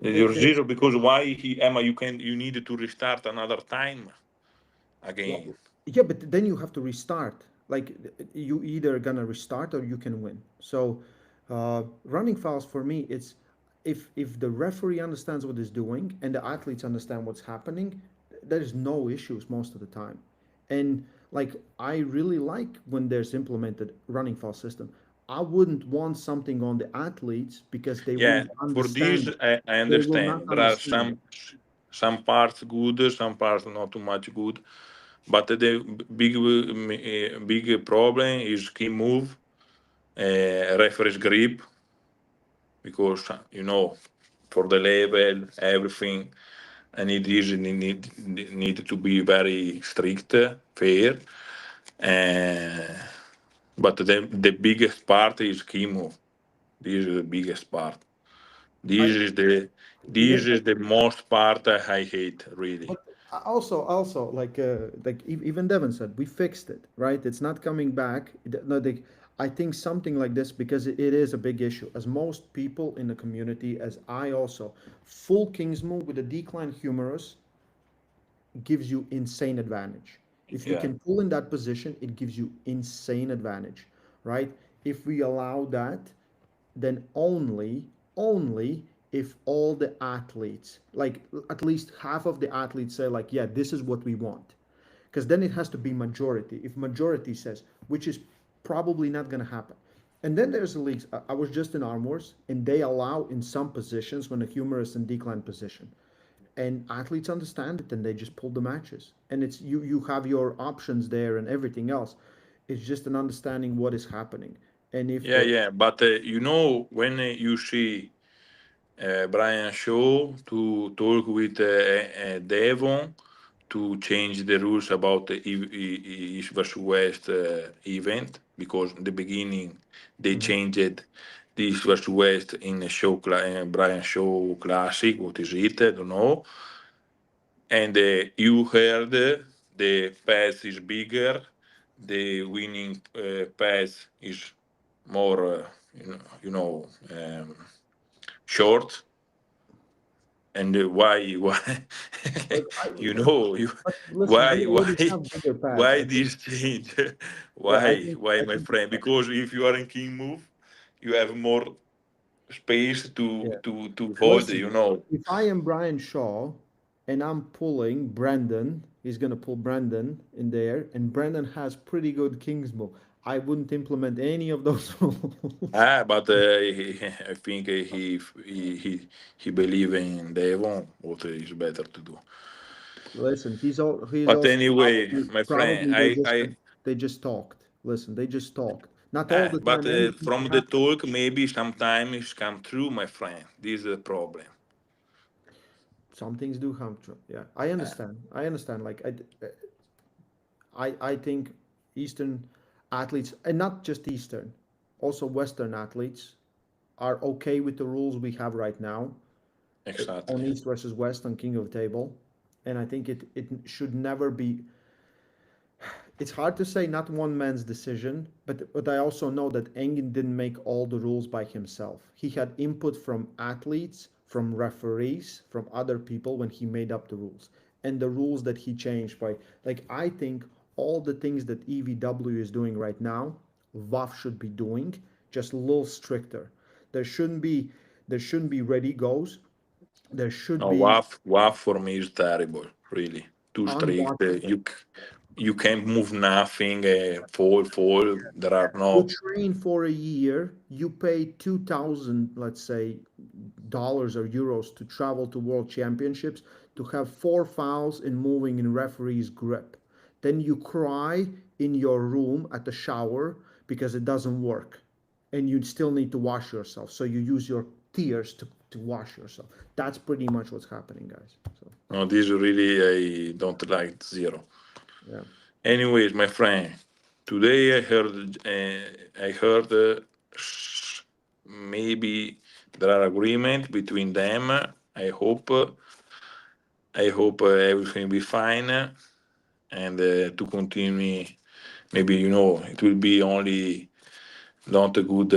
Speaker 2: You're
Speaker 1: there's
Speaker 2: zero because why Emma you need to restart another time
Speaker 1: well,
Speaker 2: again.
Speaker 1: yeah, but then you have to restart. Like you either gonna restart or you can win. So running fouls for me, it's if the referee understands what he's doing and the athletes understand what's happening, there's no issues most of the time. And like I really like when there's implemented running foul system. I wouldn't want something on the athletes because they
Speaker 2: Yeah,
Speaker 1: wouldn't
Speaker 2: for this
Speaker 1: understand.
Speaker 2: I
Speaker 1: They will not
Speaker 2: understand. There are
Speaker 1: understand.
Speaker 2: some parts good, some parts not too much good. But the big problem is key move, referee's grip, because for the level everything, and it is need to be very strict, fair. Uh, but the biggest part is key move. This is the biggest part.
Speaker 1: I
Speaker 2: This is the
Speaker 1: yeah,
Speaker 2: this is the most part I hate really.
Speaker 1: but also like even Devon said, we fixed it, right? It's not coming back. No, I think something like this because it is a big issue. As most people in the community, as I also, full King's move with a decline humerus gives you insane advantage. If you
Speaker 2: Yeah.
Speaker 1: can pull in that position, it gives you insane advantage, right? If we allow that, then only if all the athletes, like at least half of the athletes say like, yeah, this is what we want. Because then it has to be majority. If majority says, which is probably not going to happen. And then there's the leagues. I was just in Arm Wars, and they allow in some positions when a humorous in decline position, and athletes understand it, and they just pull the matches. And it's you have your options there and everything else. It's just an understanding what is happening. And if
Speaker 2: Yeah,
Speaker 1: the
Speaker 2: yeah. But when you see Brian Shaw to talk with Devon to change the rules about the East versus West event, because in the beginning they
Speaker 1: Mhm.
Speaker 2: changed the East versus West in a Brian Shaw Classic. What is it? I don't know. And you heard the pass is bigger, the winning pass is more, short. And why
Speaker 1: but
Speaker 2: you
Speaker 1: but listen, they
Speaker 2: why
Speaker 1: already have bigger pads.
Speaker 2: why
Speaker 1: I think.
Speaker 2: this change?
Speaker 1: Yeah, I
Speaker 2: why
Speaker 1: think.
Speaker 2: why
Speaker 1: I
Speaker 2: my
Speaker 1: think.
Speaker 2: friend? Because if you are in king move, you have more space to
Speaker 1: Yeah.
Speaker 2: hold,
Speaker 1: Listen, if I am Brian Shaw and I'm pulling Brandon, he's gonna pull Brandon in there, and Brandon has pretty good King's move. I wouldn't implement any of those rules.
Speaker 2: but I think he believe in Devon what is better to do.
Speaker 1: Listen, he's
Speaker 2: But
Speaker 1: also
Speaker 2: anyway, my friend,
Speaker 1: probably
Speaker 2: I
Speaker 1: they just talked. Listen, they just talked. Not all the
Speaker 2: but
Speaker 1: time. Anything
Speaker 2: from
Speaker 1: can
Speaker 2: the
Speaker 1: happen.
Speaker 2: talk, maybe sometimes come true, my friend. This is the problem.
Speaker 1: Some things do come true. Yeah, I
Speaker 2: Uh,
Speaker 1: understand. I understand. Like I think Eastern athletes, and not just Eastern, also Western athletes are okay with the rules we have right now
Speaker 2: exactly.
Speaker 1: on East versus West on King of the Table, and I think it should never be. It's hard to say not one man's decision, but I also know that Engin didn't make all the rules by himself. He had input from athletes, from referees, from other people when he made up the rules. And the rules that he changed by, like, I think all the things that EVW is doing right now, WAF should be doing, just a little stricter. There shouldn't be ready goes. There should
Speaker 2: No,
Speaker 1: be
Speaker 2: WAF for me is terrible, really. Too strict.
Speaker 1: unwatchable.
Speaker 2: You can't move nothing. Fall. There are
Speaker 1: You
Speaker 2: no.
Speaker 1: train for a year, you pay 2,000, let's say, dollars or euros to travel to world championships to have four fouls in moving in referee's grip. Then you cry in your room at the shower because it doesn't work and you still need to wash yourself. So you use your tears to wash yourself. That's pretty much what's happening, guys. So,
Speaker 2: No, this really I don't like zero.
Speaker 1: yeah.
Speaker 2: Anyways, my friend, today I heard maybe there are agreement between them. I hope everything will be fine, and to continue. Maybe it will be only not a good.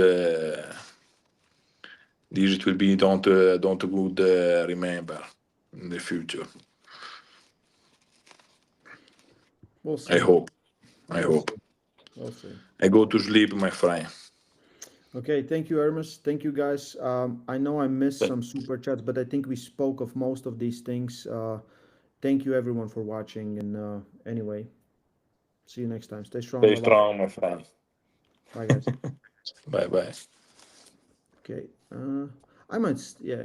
Speaker 2: This it will be don't good remember in the future.
Speaker 1: We'll
Speaker 2: I
Speaker 1: see.
Speaker 2: hope. I
Speaker 1: We'll
Speaker 2: hope.
Speaker 1: see. We'll see.
Speaker 2: I go to sleep, my friend.
Speaker 1: Okay, thank you, Ermes. Thank you, guys. I know I missed some super chats, but I think we spoke of most of these things. Thank you, everyone, for watching. And anyway, see you next time. Stay strong.
Speaker 2: Stay
Speaker 1: Bye bye.
Speaker 2: strong, my friend.
Speaker 1: Bye, guys.
Speaker 2: Bye bye.
Speaker 1: Okay. Yeah.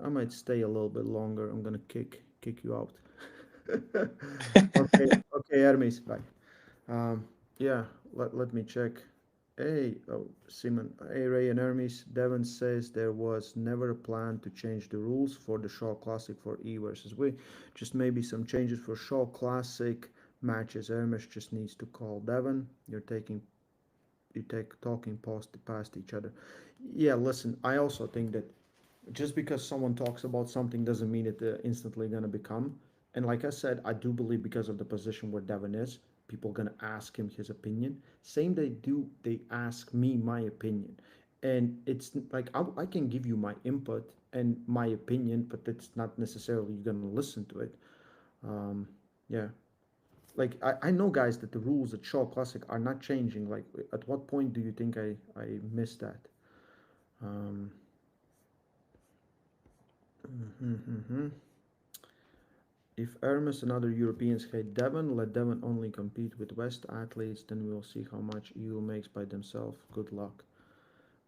Speaker 1: I might stay a little bit longer. I'm gonna kick you out. Okay. Okay, Hermes. Bye. Yeah. Let me check. Hey, oh, Simon. Hey, Ray and Hermes. Devon says there was never a plan to change the rules for the Shaw Classic for E versus W. Just maybe some changes for Shaw Classic matches. Hermes just needs to call Devon. You take talking past each other. Yeah, listen. I also think that just because someone talks about something doesn't mean it instantly going to become. And like I said, I do believe because of the position where Devin is, people going to ask him his opinion. Same they ask me my opinion. And it's like I can give you my input and my opinion, but it's not necessarily you're going to listen to it. Um, yeah. Like I know guys that the rules at Shaw Classic are not changing. Like at what point do you think I missed that? Um, If Ermes and other Europeans hate Devon, let Devon only compete with West athletes, then we'll see how much EU makes by themselves. Good luck.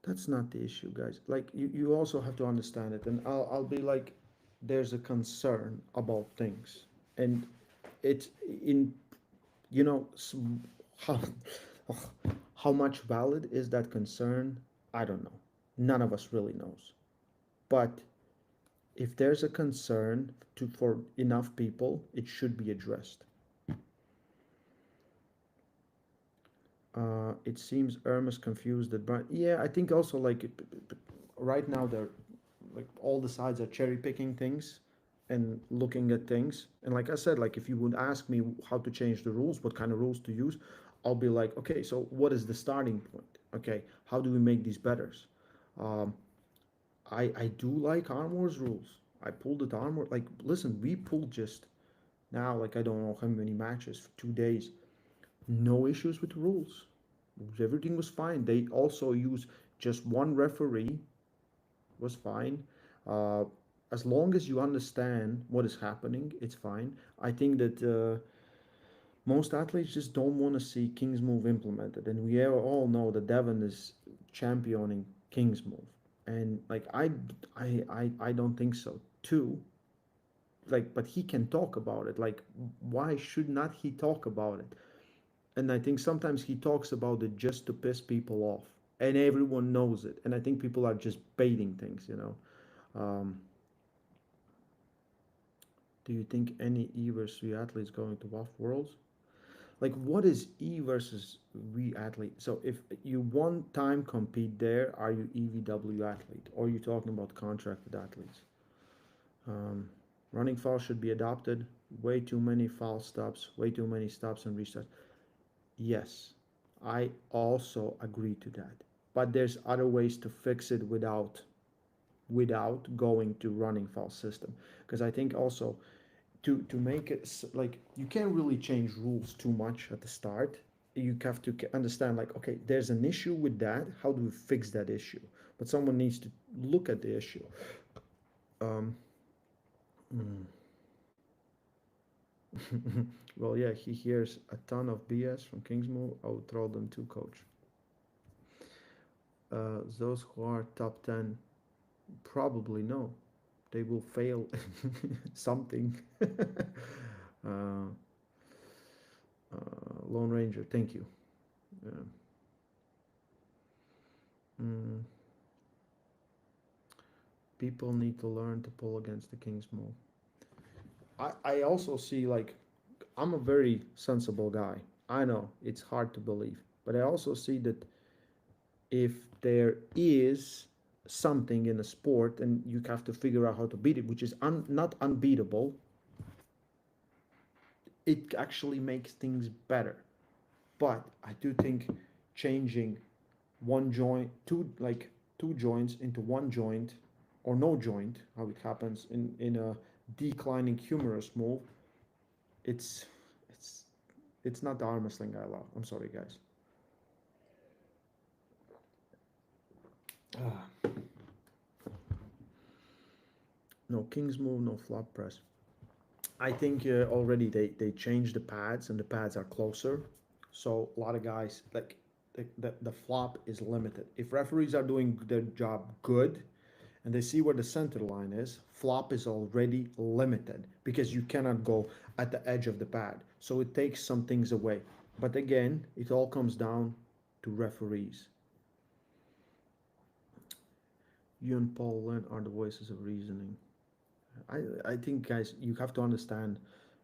Speaker 1: That's not the issue, guys. Like you also have to understand it, and I'll be like, there's a concern about things, and it's in you know how how much valid is that concern? I don't know. None of us really knows. But if there's a concern for enough people, it should be addressed. It seems Ermes confused that Brian. Yeah, I think also like right now they're like all the sides are cherry picking things and looking at things. And like I said, like if you would ask me how to change the rules, what kind of rules to use, I'll be like, okay, so what is the starting point? Okay, how do we make these better? Um, I do like Armor's rules. I pulled it Armor. Like, listen, we pulled just now, like I don't know how many matches, for 2 days. No issues with the rules. Everything was fine. They also use just one referee, was fine. Uh, as long as you understand what is happening, it's fine. I think that most athletes just don't want to see King's Move implemented, and we all know that Devon is championing King's Move, and like I don't think so too. Like, but he can talk about it. Like, why should not he talk about it? And I think sometimes he talks about it just to piss people off, and everyone knows it. And I think people are just baiting things. Um, do you think any E versus V athlete is going to WAF Worlds? Like, what is E versus V athlete? So if you one time compete there, are you EVW athlete, or are you talking about contracted athletes? Um, Running foul should be adopted. Way too many foul stops. Way too many stops and restarts. Yes, I also agree to that. But there's other ways to fix it without going to running foul system. Because I think also to make it like you can't really change rules too much at the start. You have to understand like, okay, there's an issue with that. How do we fix that issue? But someone needs to look at the issue. Um, mm. Well, yeah, he hears a ton of BS from Kingsmoor. I would throw them to coach. Those who are top 10 probably no. They will fail something. Lone Ranger, thank you. Uh, mm, People need to learn to pull against the King's Mole. I also see like I'm a very sensible guy. I know it's hard to believe, but I also see that if there is something in a sport and you have to figure out how to beat it, which is not unbeatable, it actually makes things better. But I do think changing one joint, two joints into one joint, or no joint, how it happens in a declining humerus move, it's it's it's not the arm wrestling I love. I'm sorry, guys. Ah, no King's move, no flop press. I think already they changed the pads and the pads are closer, so a lot of guys like the flop is limited. If referees are doing their job good and they see where the center line is, flop is already limited because you cannot go at the edge of the pad. So it takes some things away. But again, it all comes down to referees. You and Paul Lynn are the voices of reasoning. I think guys, you have to understand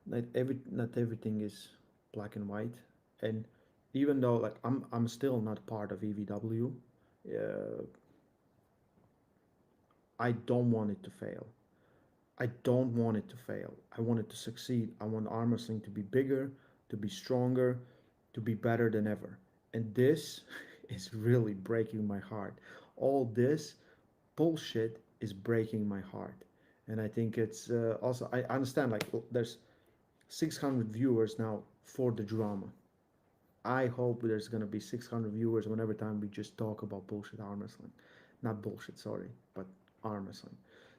Speaker 1: that not everything is black and white, and even though like I'm still not part of EVW, uh, I don't want it to fail. I don't want it to fail. I want it to succeed. I want arm wrestling to be bigger, to be stronger, to be better than ever. And this is really breaking my heart. All this bullshit is breaking my heart. And I think it's also, I understand like there's 600 viewers now for the drama. I hope there's going to be 600 viewers whenever time we just talk about bullshit arm wrestling. Not bullshit, sorry, but arm wrestling.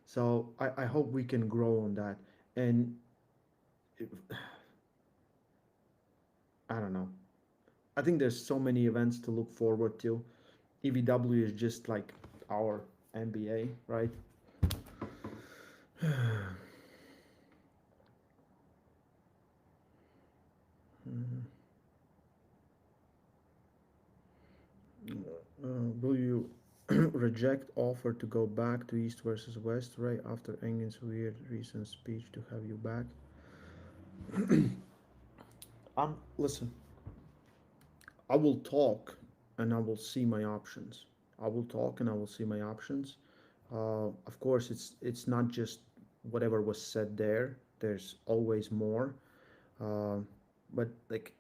Speaker 1: So I hope we can grow on that. And if, I don't know. I think there's so many events to look forward to. EVW is just like our NBA, right? Will you reject offer to go back to East versus West right after Engen's weird recent speech to have you back? Listen, I will talk and I will see my options. I will talk and I will see my options. Of course, it's not just whatever was said there. There's always more. Uh, but like,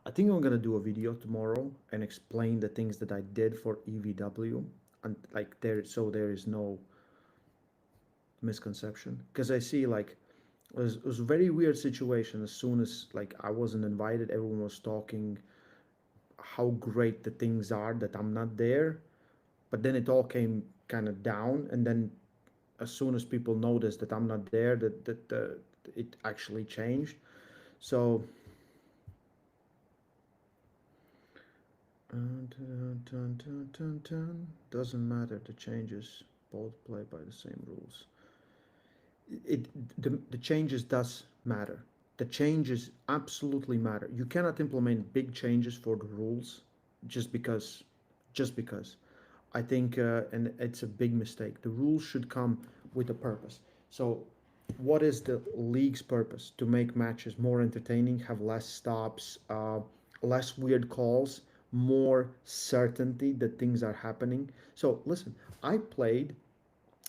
Speaker 1: I think I'm gonna do a video tomorrow and explain the things that I did for EVW, and like there is no misconception, because I see like it was a very weird situation. As soon as like I wasn't invited, everyone was talking how great the things are that I'm not there, but then it all came kind of down, and then as soon as people noticed that I'm not there, that it actually changed. So doesn't matter. The changes both play by the same rules. It the changes does matter. The changes absolutely matter. You cannot implement big changes for the rules just because, just because. I think, and it's a big mistake. The rules should come with a purpose. So, what is the league's purpose? To make matches more entertaining, have less stops, less weird calls, more certainty that things are happening. So, listen, I played,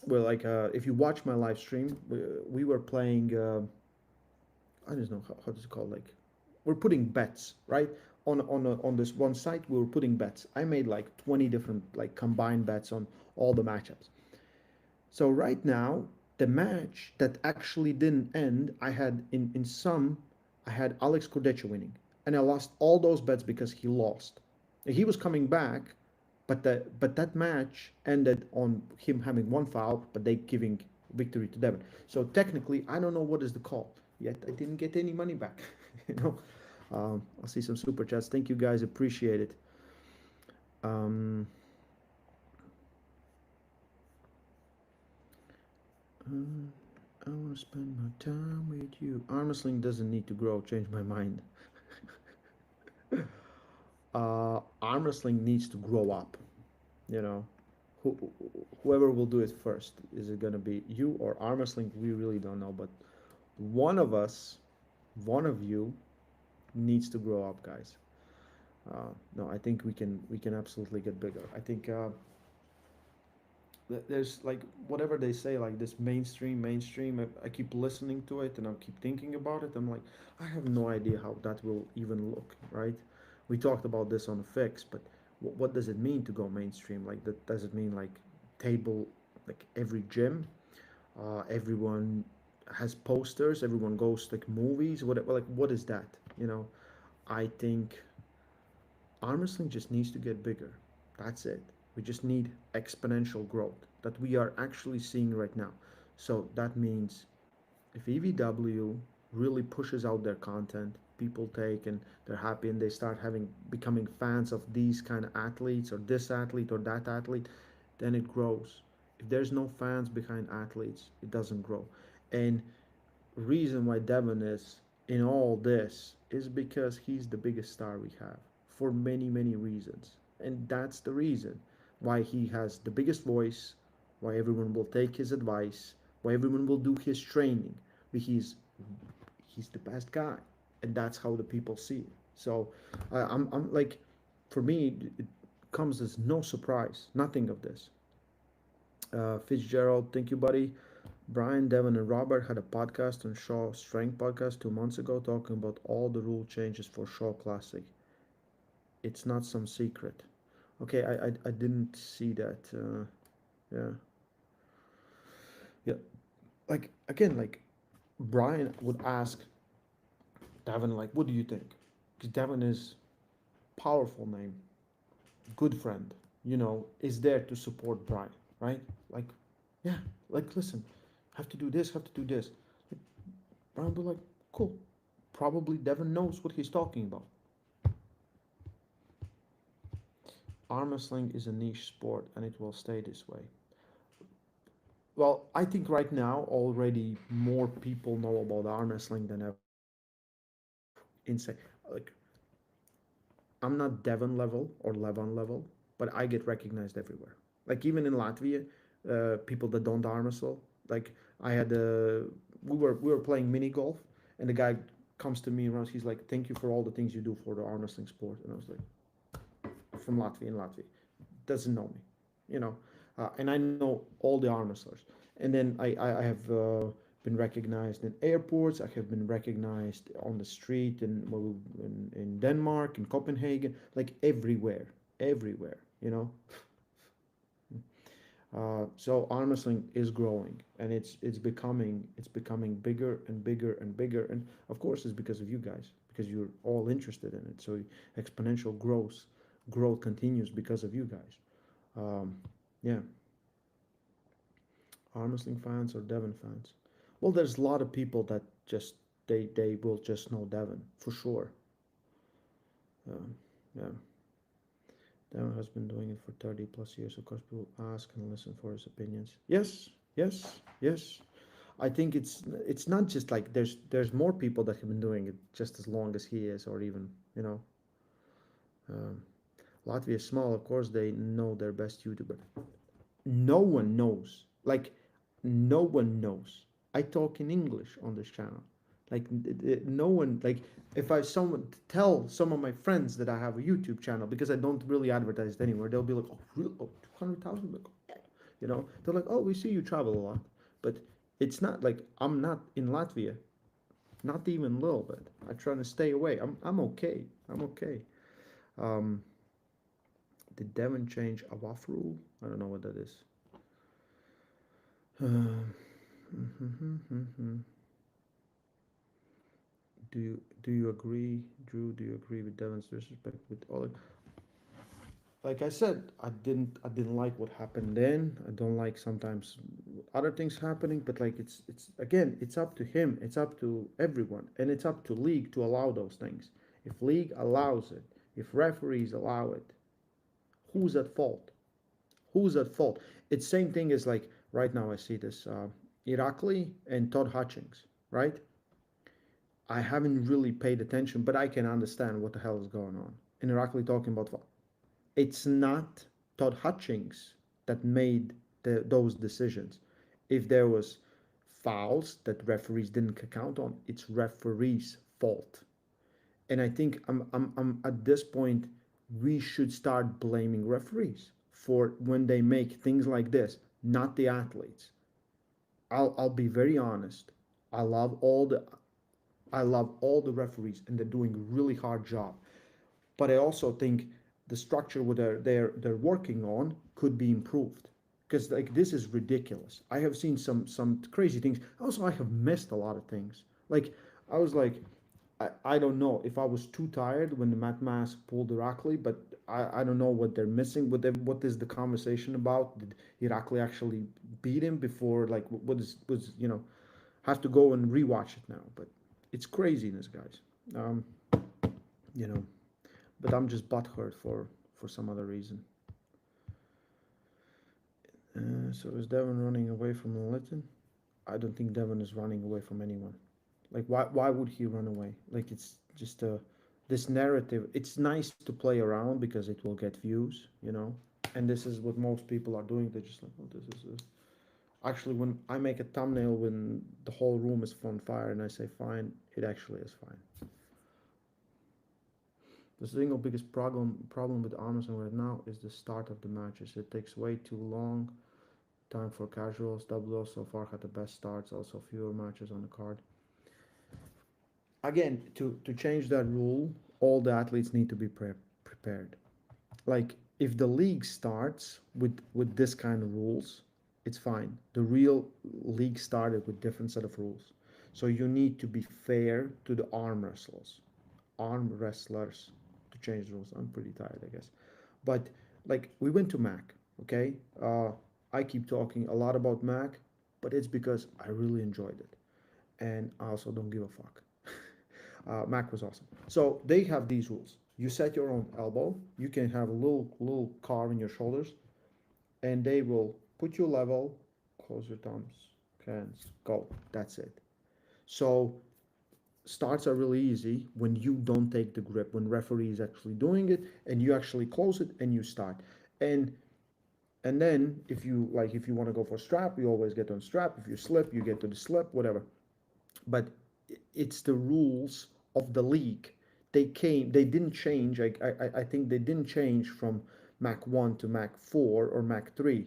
Speaker 1: well, like, if you watch my live stream, we were playing, I don't know how does it call, like, we're putting bets, right? On this one site, we were putting bets. I made like 20 different like combined bets on all the matchups. So right now, the match that actually didn't end, I had in some, I had Alex Cordecha winning, and I lost all those bets because he lost. He was coming back, but that match ended on him having one foul, but they giving victory to Devon. So technically, I don't know what is the call. Yet I didn't get any money back. you know, I'll see some super chats. Thank you guys, appreciate it. Um, I want to spend my time with you. Armwrestling doesn't need to grow. Change my mind. Armwrestling needs to grow up. You know, Who, whoever will do it first, is it gonna be you or Armwrestling? We really don't know. But one of us, one of you, needs to grow up, guys. No, I think we can absolutely get bigger. I think there's like whatever they say, like this mainstream. I keep listening to it and I keep thinking about it. I'm like, I have no idea how that will even look, right? We talked about this on the fix, but what does it mean to go mainstream? Like, that does it mean like table, like every gym, everyone has posters, everyone goes to like movies, whatever. Like, what is that? I think arm wrestling just needs to get bigger. That's it. We just need exponential growth that we are actually seeing right now. So that means if EVW really pushes out their content, people take and they're happy and they start becoming fans of these kind of athletes or this athlete or that athlete, then it grows. If there's no fans behind athletes, it doesn't grow. And reason why Devon is in all this is because he's the biggest star we have for many, many reasons. And that's the reason why he has the biggest voice, why everyone will take his advice, why everyone will do his training. Because he's the best guy. And that's how the people see it. So I'm like, for me, it comes as no surprise, nothing of this. Fitzgerald, thank you, buddy. Brian, Devon, and Robert had a podcast on Shaw Strength podcast 2 months ago talking about all the rule changes for Shaw Classic. It's not some secret. Okay, I didn't see that. Yeah. Yeah. Like, again, like, Brian would ask Devon, like, what do you think? Because Devon is powerful name, good friend, is there to support Brian, right? Like, yeah, like, listen, have to do this, have to do this. Like, Brian would be like, cool. Probably Devon knows what he's talking about. arm wrestling is a niche sport and it will stay this way. Well, I think right now already more people know about arm wrestling than ever. Insane. Like, I'm not Devon level or Levon level, but I get recognized everywhere. Like even in Latvia, people that don't arm wrestle. Like I had we were playing mini golf, and the guy comes to me and he's like, "Thank you for all the things you do for the arm wrestling sport." And I was like, "From Latvia, in Latvia, doesn't know me, you know." And I know all the arm wrestlers. And then I have been recognized in airports. I have been recognized on the street in Denmark, in Copenhagen, like everywhere, everywhere. You know, so arm wrestling is growing, and it's becoming bigger and bigger and bigger. And of course, it's because of you guys, because you're all interested in it. So exponential growth continues because of you guys. Yeah, arm wrestling fans or Devon fans. Well, there's a lot of people that just they will just know Devon for sure. Yeah, Devon has been doing it for 30 plus years. Of course, people ask and listen for his opinions. Yes, yes, yes. I think it's not just like there's more people that have been doing it just as long as he is, or even um, Latvia is small. Of course, they know their best YouTuber. No one knows. Like no one knows. I talk in English on this channel. Like no one. Like if I someone tell some of my friends that I have a YouTube channel because I don't really advertise it anywhere, they'll be like, "Oh, really? Oh, 200,000? Like, they're like, "Oh, we see you travel a lot," but it's not like I'm not in Latvia. Not even a little bit. I try to stay away. I'm okay. I'm okay. Um, did Devon change a WAF rule? I don't know what that is. Do you agree, Drew? Do you agree with Devon's disrespect with all? Like I said, I didn't like what happened then. I don't like sometimes other things happening, but like it's again, it's up to him. It's up to everyone, and it's up to league to allow those things. If league allows it, if referees allow it, who's at fault? Who's at fault? It's same thing as like right now I see this Irakli and Todd Hutchings, right? I haven't really paid attention, but I can understand what the hell is going on. And Irakli talking about it's not Todd Hutchings that made those decisions. If there was fouls that referees didn't count on, it's referees' fault. And I think I'm at this point we should start blaming referees for when they make things like this, not the athletes. I'll be very honest. I love all the I love all the referees and they're doing a really hard job. But I also think the structure what they're working on could be improved because like this is ridiculous. I have seen some crazy things. Also, I have missed a lot of things. Like I was like, I don't know if I was too tired when the Matt Mask pulled Irakli, but I don't know what they're missing. What is the conversation about? Did Irakli actually beat him before? Like what is was have to go and rewatch it now. But it's craziness, guys. Um, you know, but I'm just butthurt for some other reason. So is Devon running away from Linton? I don't think Devon is running away from anyone. Like why would he run away? Like it's just this narrative. It's nice to play around because it will get views. And this is what most people are doing. They're just like, oh, this is actually when I make a thumbnail when the whole room is on fire and I say fine, it actually is fine. The single biggest problem with Armstrong right now is the start of the matches. It takes way too long time for casuals. WO so far had the best starts, also fewer matches on the card. Again, to change that rule, all the athletes need to be prepared. Like if the league starts with this kind of rules, it's fine. The real league started with different set of rules. So you need to be fair to the arm wrestlers to change the rules. I'm pretty tired, I guess. But like we went to Mac, okay? I keep talking a lot about Mac, but it's because I really enjoyed it, and I also don't give a fuck. Mac was awesome. So they have these rules. You set your own elbow. You can have a little carve in your shoulders, and they will put you level. Close your thumbs, hands, go. That's it. So starts are really easy when you don't take the grip, when referee is actually doing it, and you actually close it and you start. And and then if you want to go for strap, you always get on strap. If you slip, you get to the slip, whatever. But it's the rules of the league. They didn't change. I think they didn't change from Mac 1 to Mac 4 or Mac 3.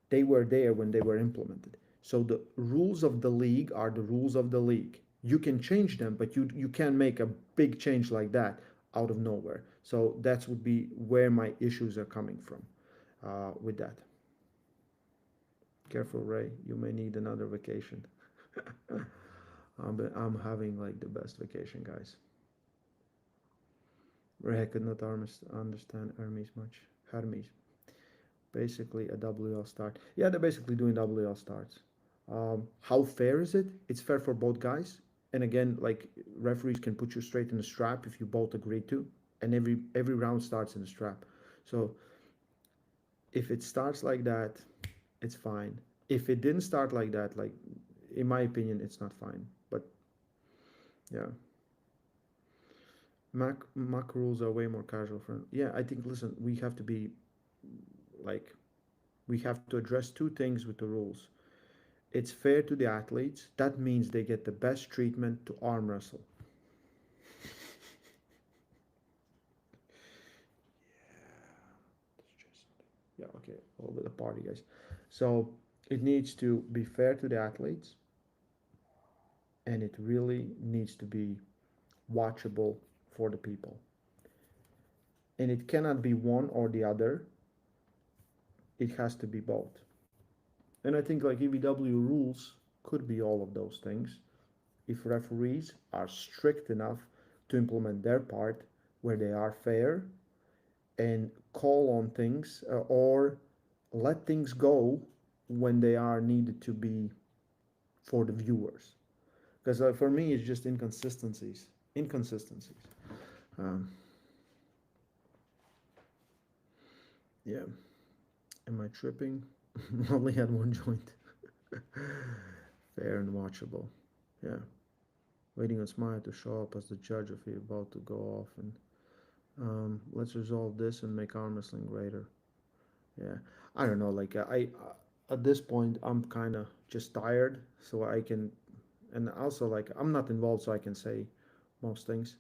Speaker 1: They were there when they were implemented. So the rules of the league are the rules of the league. You can change them, but you can't make a big change like that out of nowhere. So that would be where my issues are coming from with that. Careful, Ray. You may need another vacation. I'm having like the best vacation, guys. Ray, I could not understand Hermes much. Hermes. Basically a WL start. Yeah, they're basically doing WL starts. How fair is it? It's fair for both guys. And again, like referees can put you straight in the strap if you both agree to, and every round starts in the strap. So if it starts like that, it's fine. If it didn't start like that, like in my opinion, it's not fine. But yeah, Mac rules are way more casual friendly. Yeah, I think. Listen, we have to be like we have to address two things with the rules. It's fair to the athletes. That means they get the best treatment to arm wrestle. Yeah, okay, a little bit of party, guys. So it needs to be fair to the athletes, and it really needs to be watchable for the people. And it cannot be one or the other. It has to be both. And I think like EVW rules could be all of those things if referees are strict enough to implement their part where they are fair and call on things or let things go when they are needed to be for the viewers. Because for me, it's just inconsistencies. Inconsistencies. Um, yeah. Am I tripping? Only had one joint. Fair and watchable. Yeah. Waiting on Smile to show up as the judge if he's about to go off. And let's resolve this and make arm wrestling greater. Yeah, I don't know. Like at this point, I'm kind of just tired, so I can, and also like I'm not involved, so I can say most things.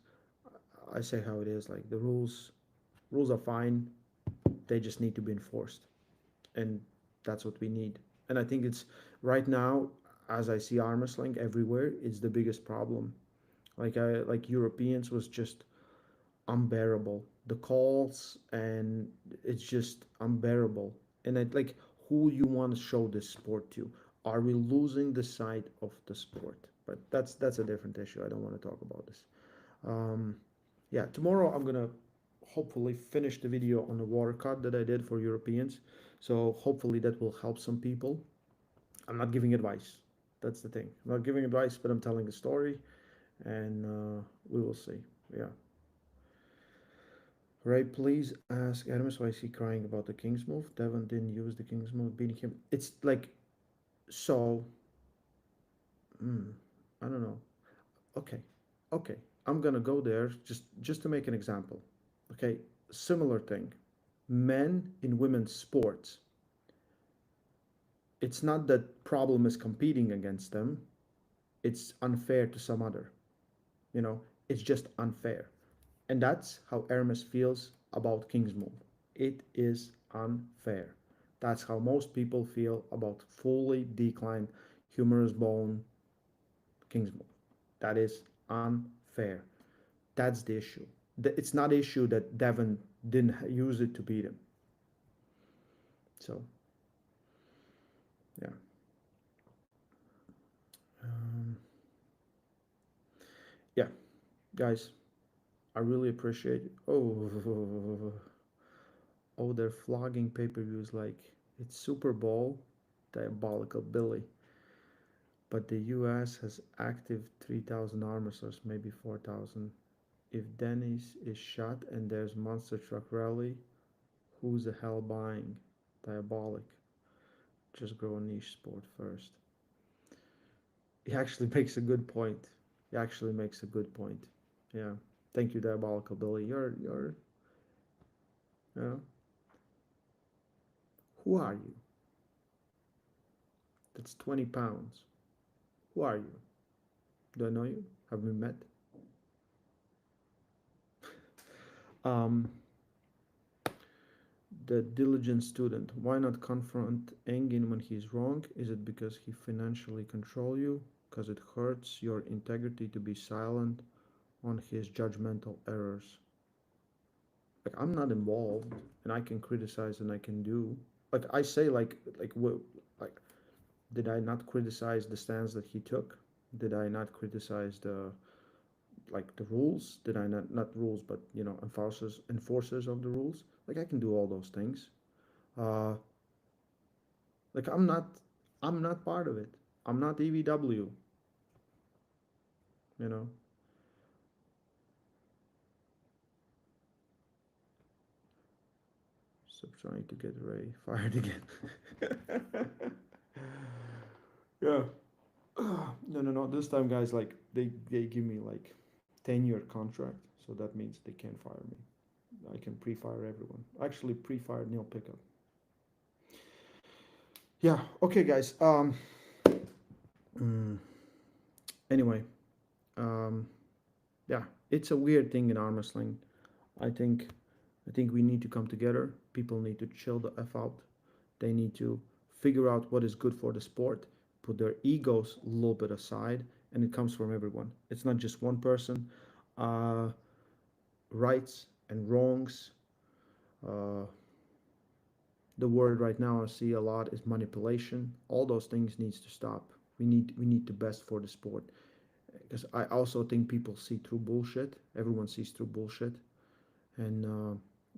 Speaker 1: I say how it is. Like the rules are fine. They just need to be enforced, and that's what we need. And I think it's right now, as I see arm wrestling everywhere, it's the biggest problem. Like Europeans was just unbearable. The calls and it's just unbearable. And I like who you want to show this sport to. Are we losing the sight of the sport? But that's a different issue. I don't want to talk about this. Um, yeah, tomorrow I'm gonna hopefully finish the video on the water cut that I did for Europeans. So hopefully that will help some people. I'm not giving advice. That's the thing. I'm not giving advice, but I'm telling a story, and we will see. Yeah. Ray, please ask Ermes why is he crying about the King's move. Devon didn't use the King's move, beating him. It's like, so, mm, I don't know. Okay, okay. I'm gonna go there just to make an example. Okay, similar thing. Men in women's sports. It's not that problem is competing against them. It's unfair to some other. You know, it's just unfair. And that's how Hermes feels about King's Move. It is unfair. That's how most people feel about fully declined humerus bone King's Move. That is unfair. That's the issue. It's not the issue that Devon didn't use it to beat him. So, yeah. Um, yeah, guys, I really appreciate it. Oh, they're flogging pay-per-views like it's Super Bowl, diabolical Billy. But the US has active 3,000 armor source, maybe 4,000. If Denny's is shut and there's monster truck rally, who's the hell buying? Diabolic. Just grow a niche sport first. He actually makes a good point. He actually makes a good point. Yeah. Thank you, Diabolical Billy. Uh, who are you? That's 20 pounds. Who are you? Do I know you? Have we met? Um, the diligent student. Why not confront Engin when he's wrong? Is it because he financially control you? Because it hurts your integrity to be silent on his judgmental errors. Like I'm not involved, and I can criticize and I can do. Like I say, like what, like did I not criticize the stance that he took? Did I not criticize the rules? Did I not rules, but enforcers of the rules? Like I can do all those things. Uh, like I'm not part of it. I'm not EVW. You know. Stop trying to get Ray fired again. Yeah. No. This time, guys, like they give me like 10-year contract, so that means they can't fire me. I can pre-fire everyone. Actually, pre-fired Neil Pickup. Yeah. Okay, guys. Mm, anyway, um, yeah, it's a weird thing in arm wrestling. I think, I think we need to come together. People need to chill the f out. They need to figure out what is good for the sport, put their egos a little bit aside, and it comes from everyone. It's not just one person. Uh, rights and wrongs. Uh, the word right now I see a lot is manipulation. All those things needs to stop. We need the best for the sport. Because I also think people see through bullshit. Everyone sees through bullshit, and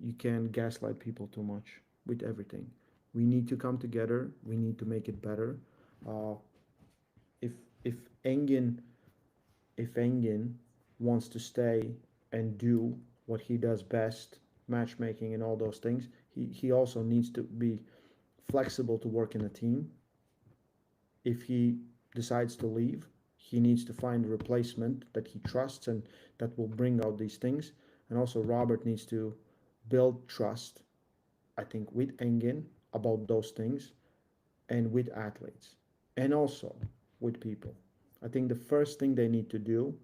Speaker 1: you can't gaslight people too much with everything. We need to come together. We need to make it better. Uh, if if Engin if Engin wants to stay and do what he does best, matchmaking and all those things, he also needs to be flexible to work in a team. If he decides to leave, he needs to find a replacement that he trusts and that will bring out these things. And also, Robert needs to build trust, I think, with Engin about those things and with athletes and also with people. I think the first thing they need to do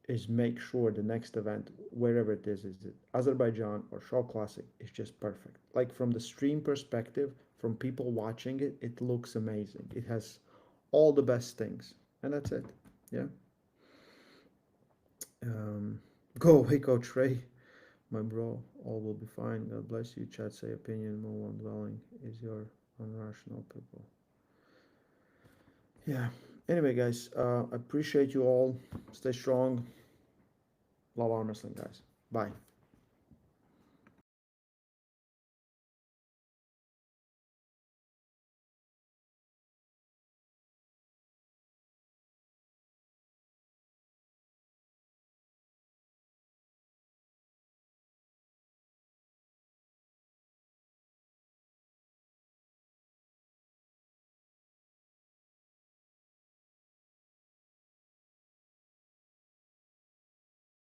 Speaker 1: is make sure the next event, wherever it is it Azerbaijan or Shaw Classic, is just perfect. Like from the stream perspective, from people watching it, it looks amazing. It has all the best things, and that's it. Yeah. Um, go away, Coach Ray, my bro. All will be fine. God bless you. Chat say opinion. No one dwelling is your unrational people. Yeah. Anyway, guys, appreciate you all. Stay strong. Love arm wrestling, guys. Bye.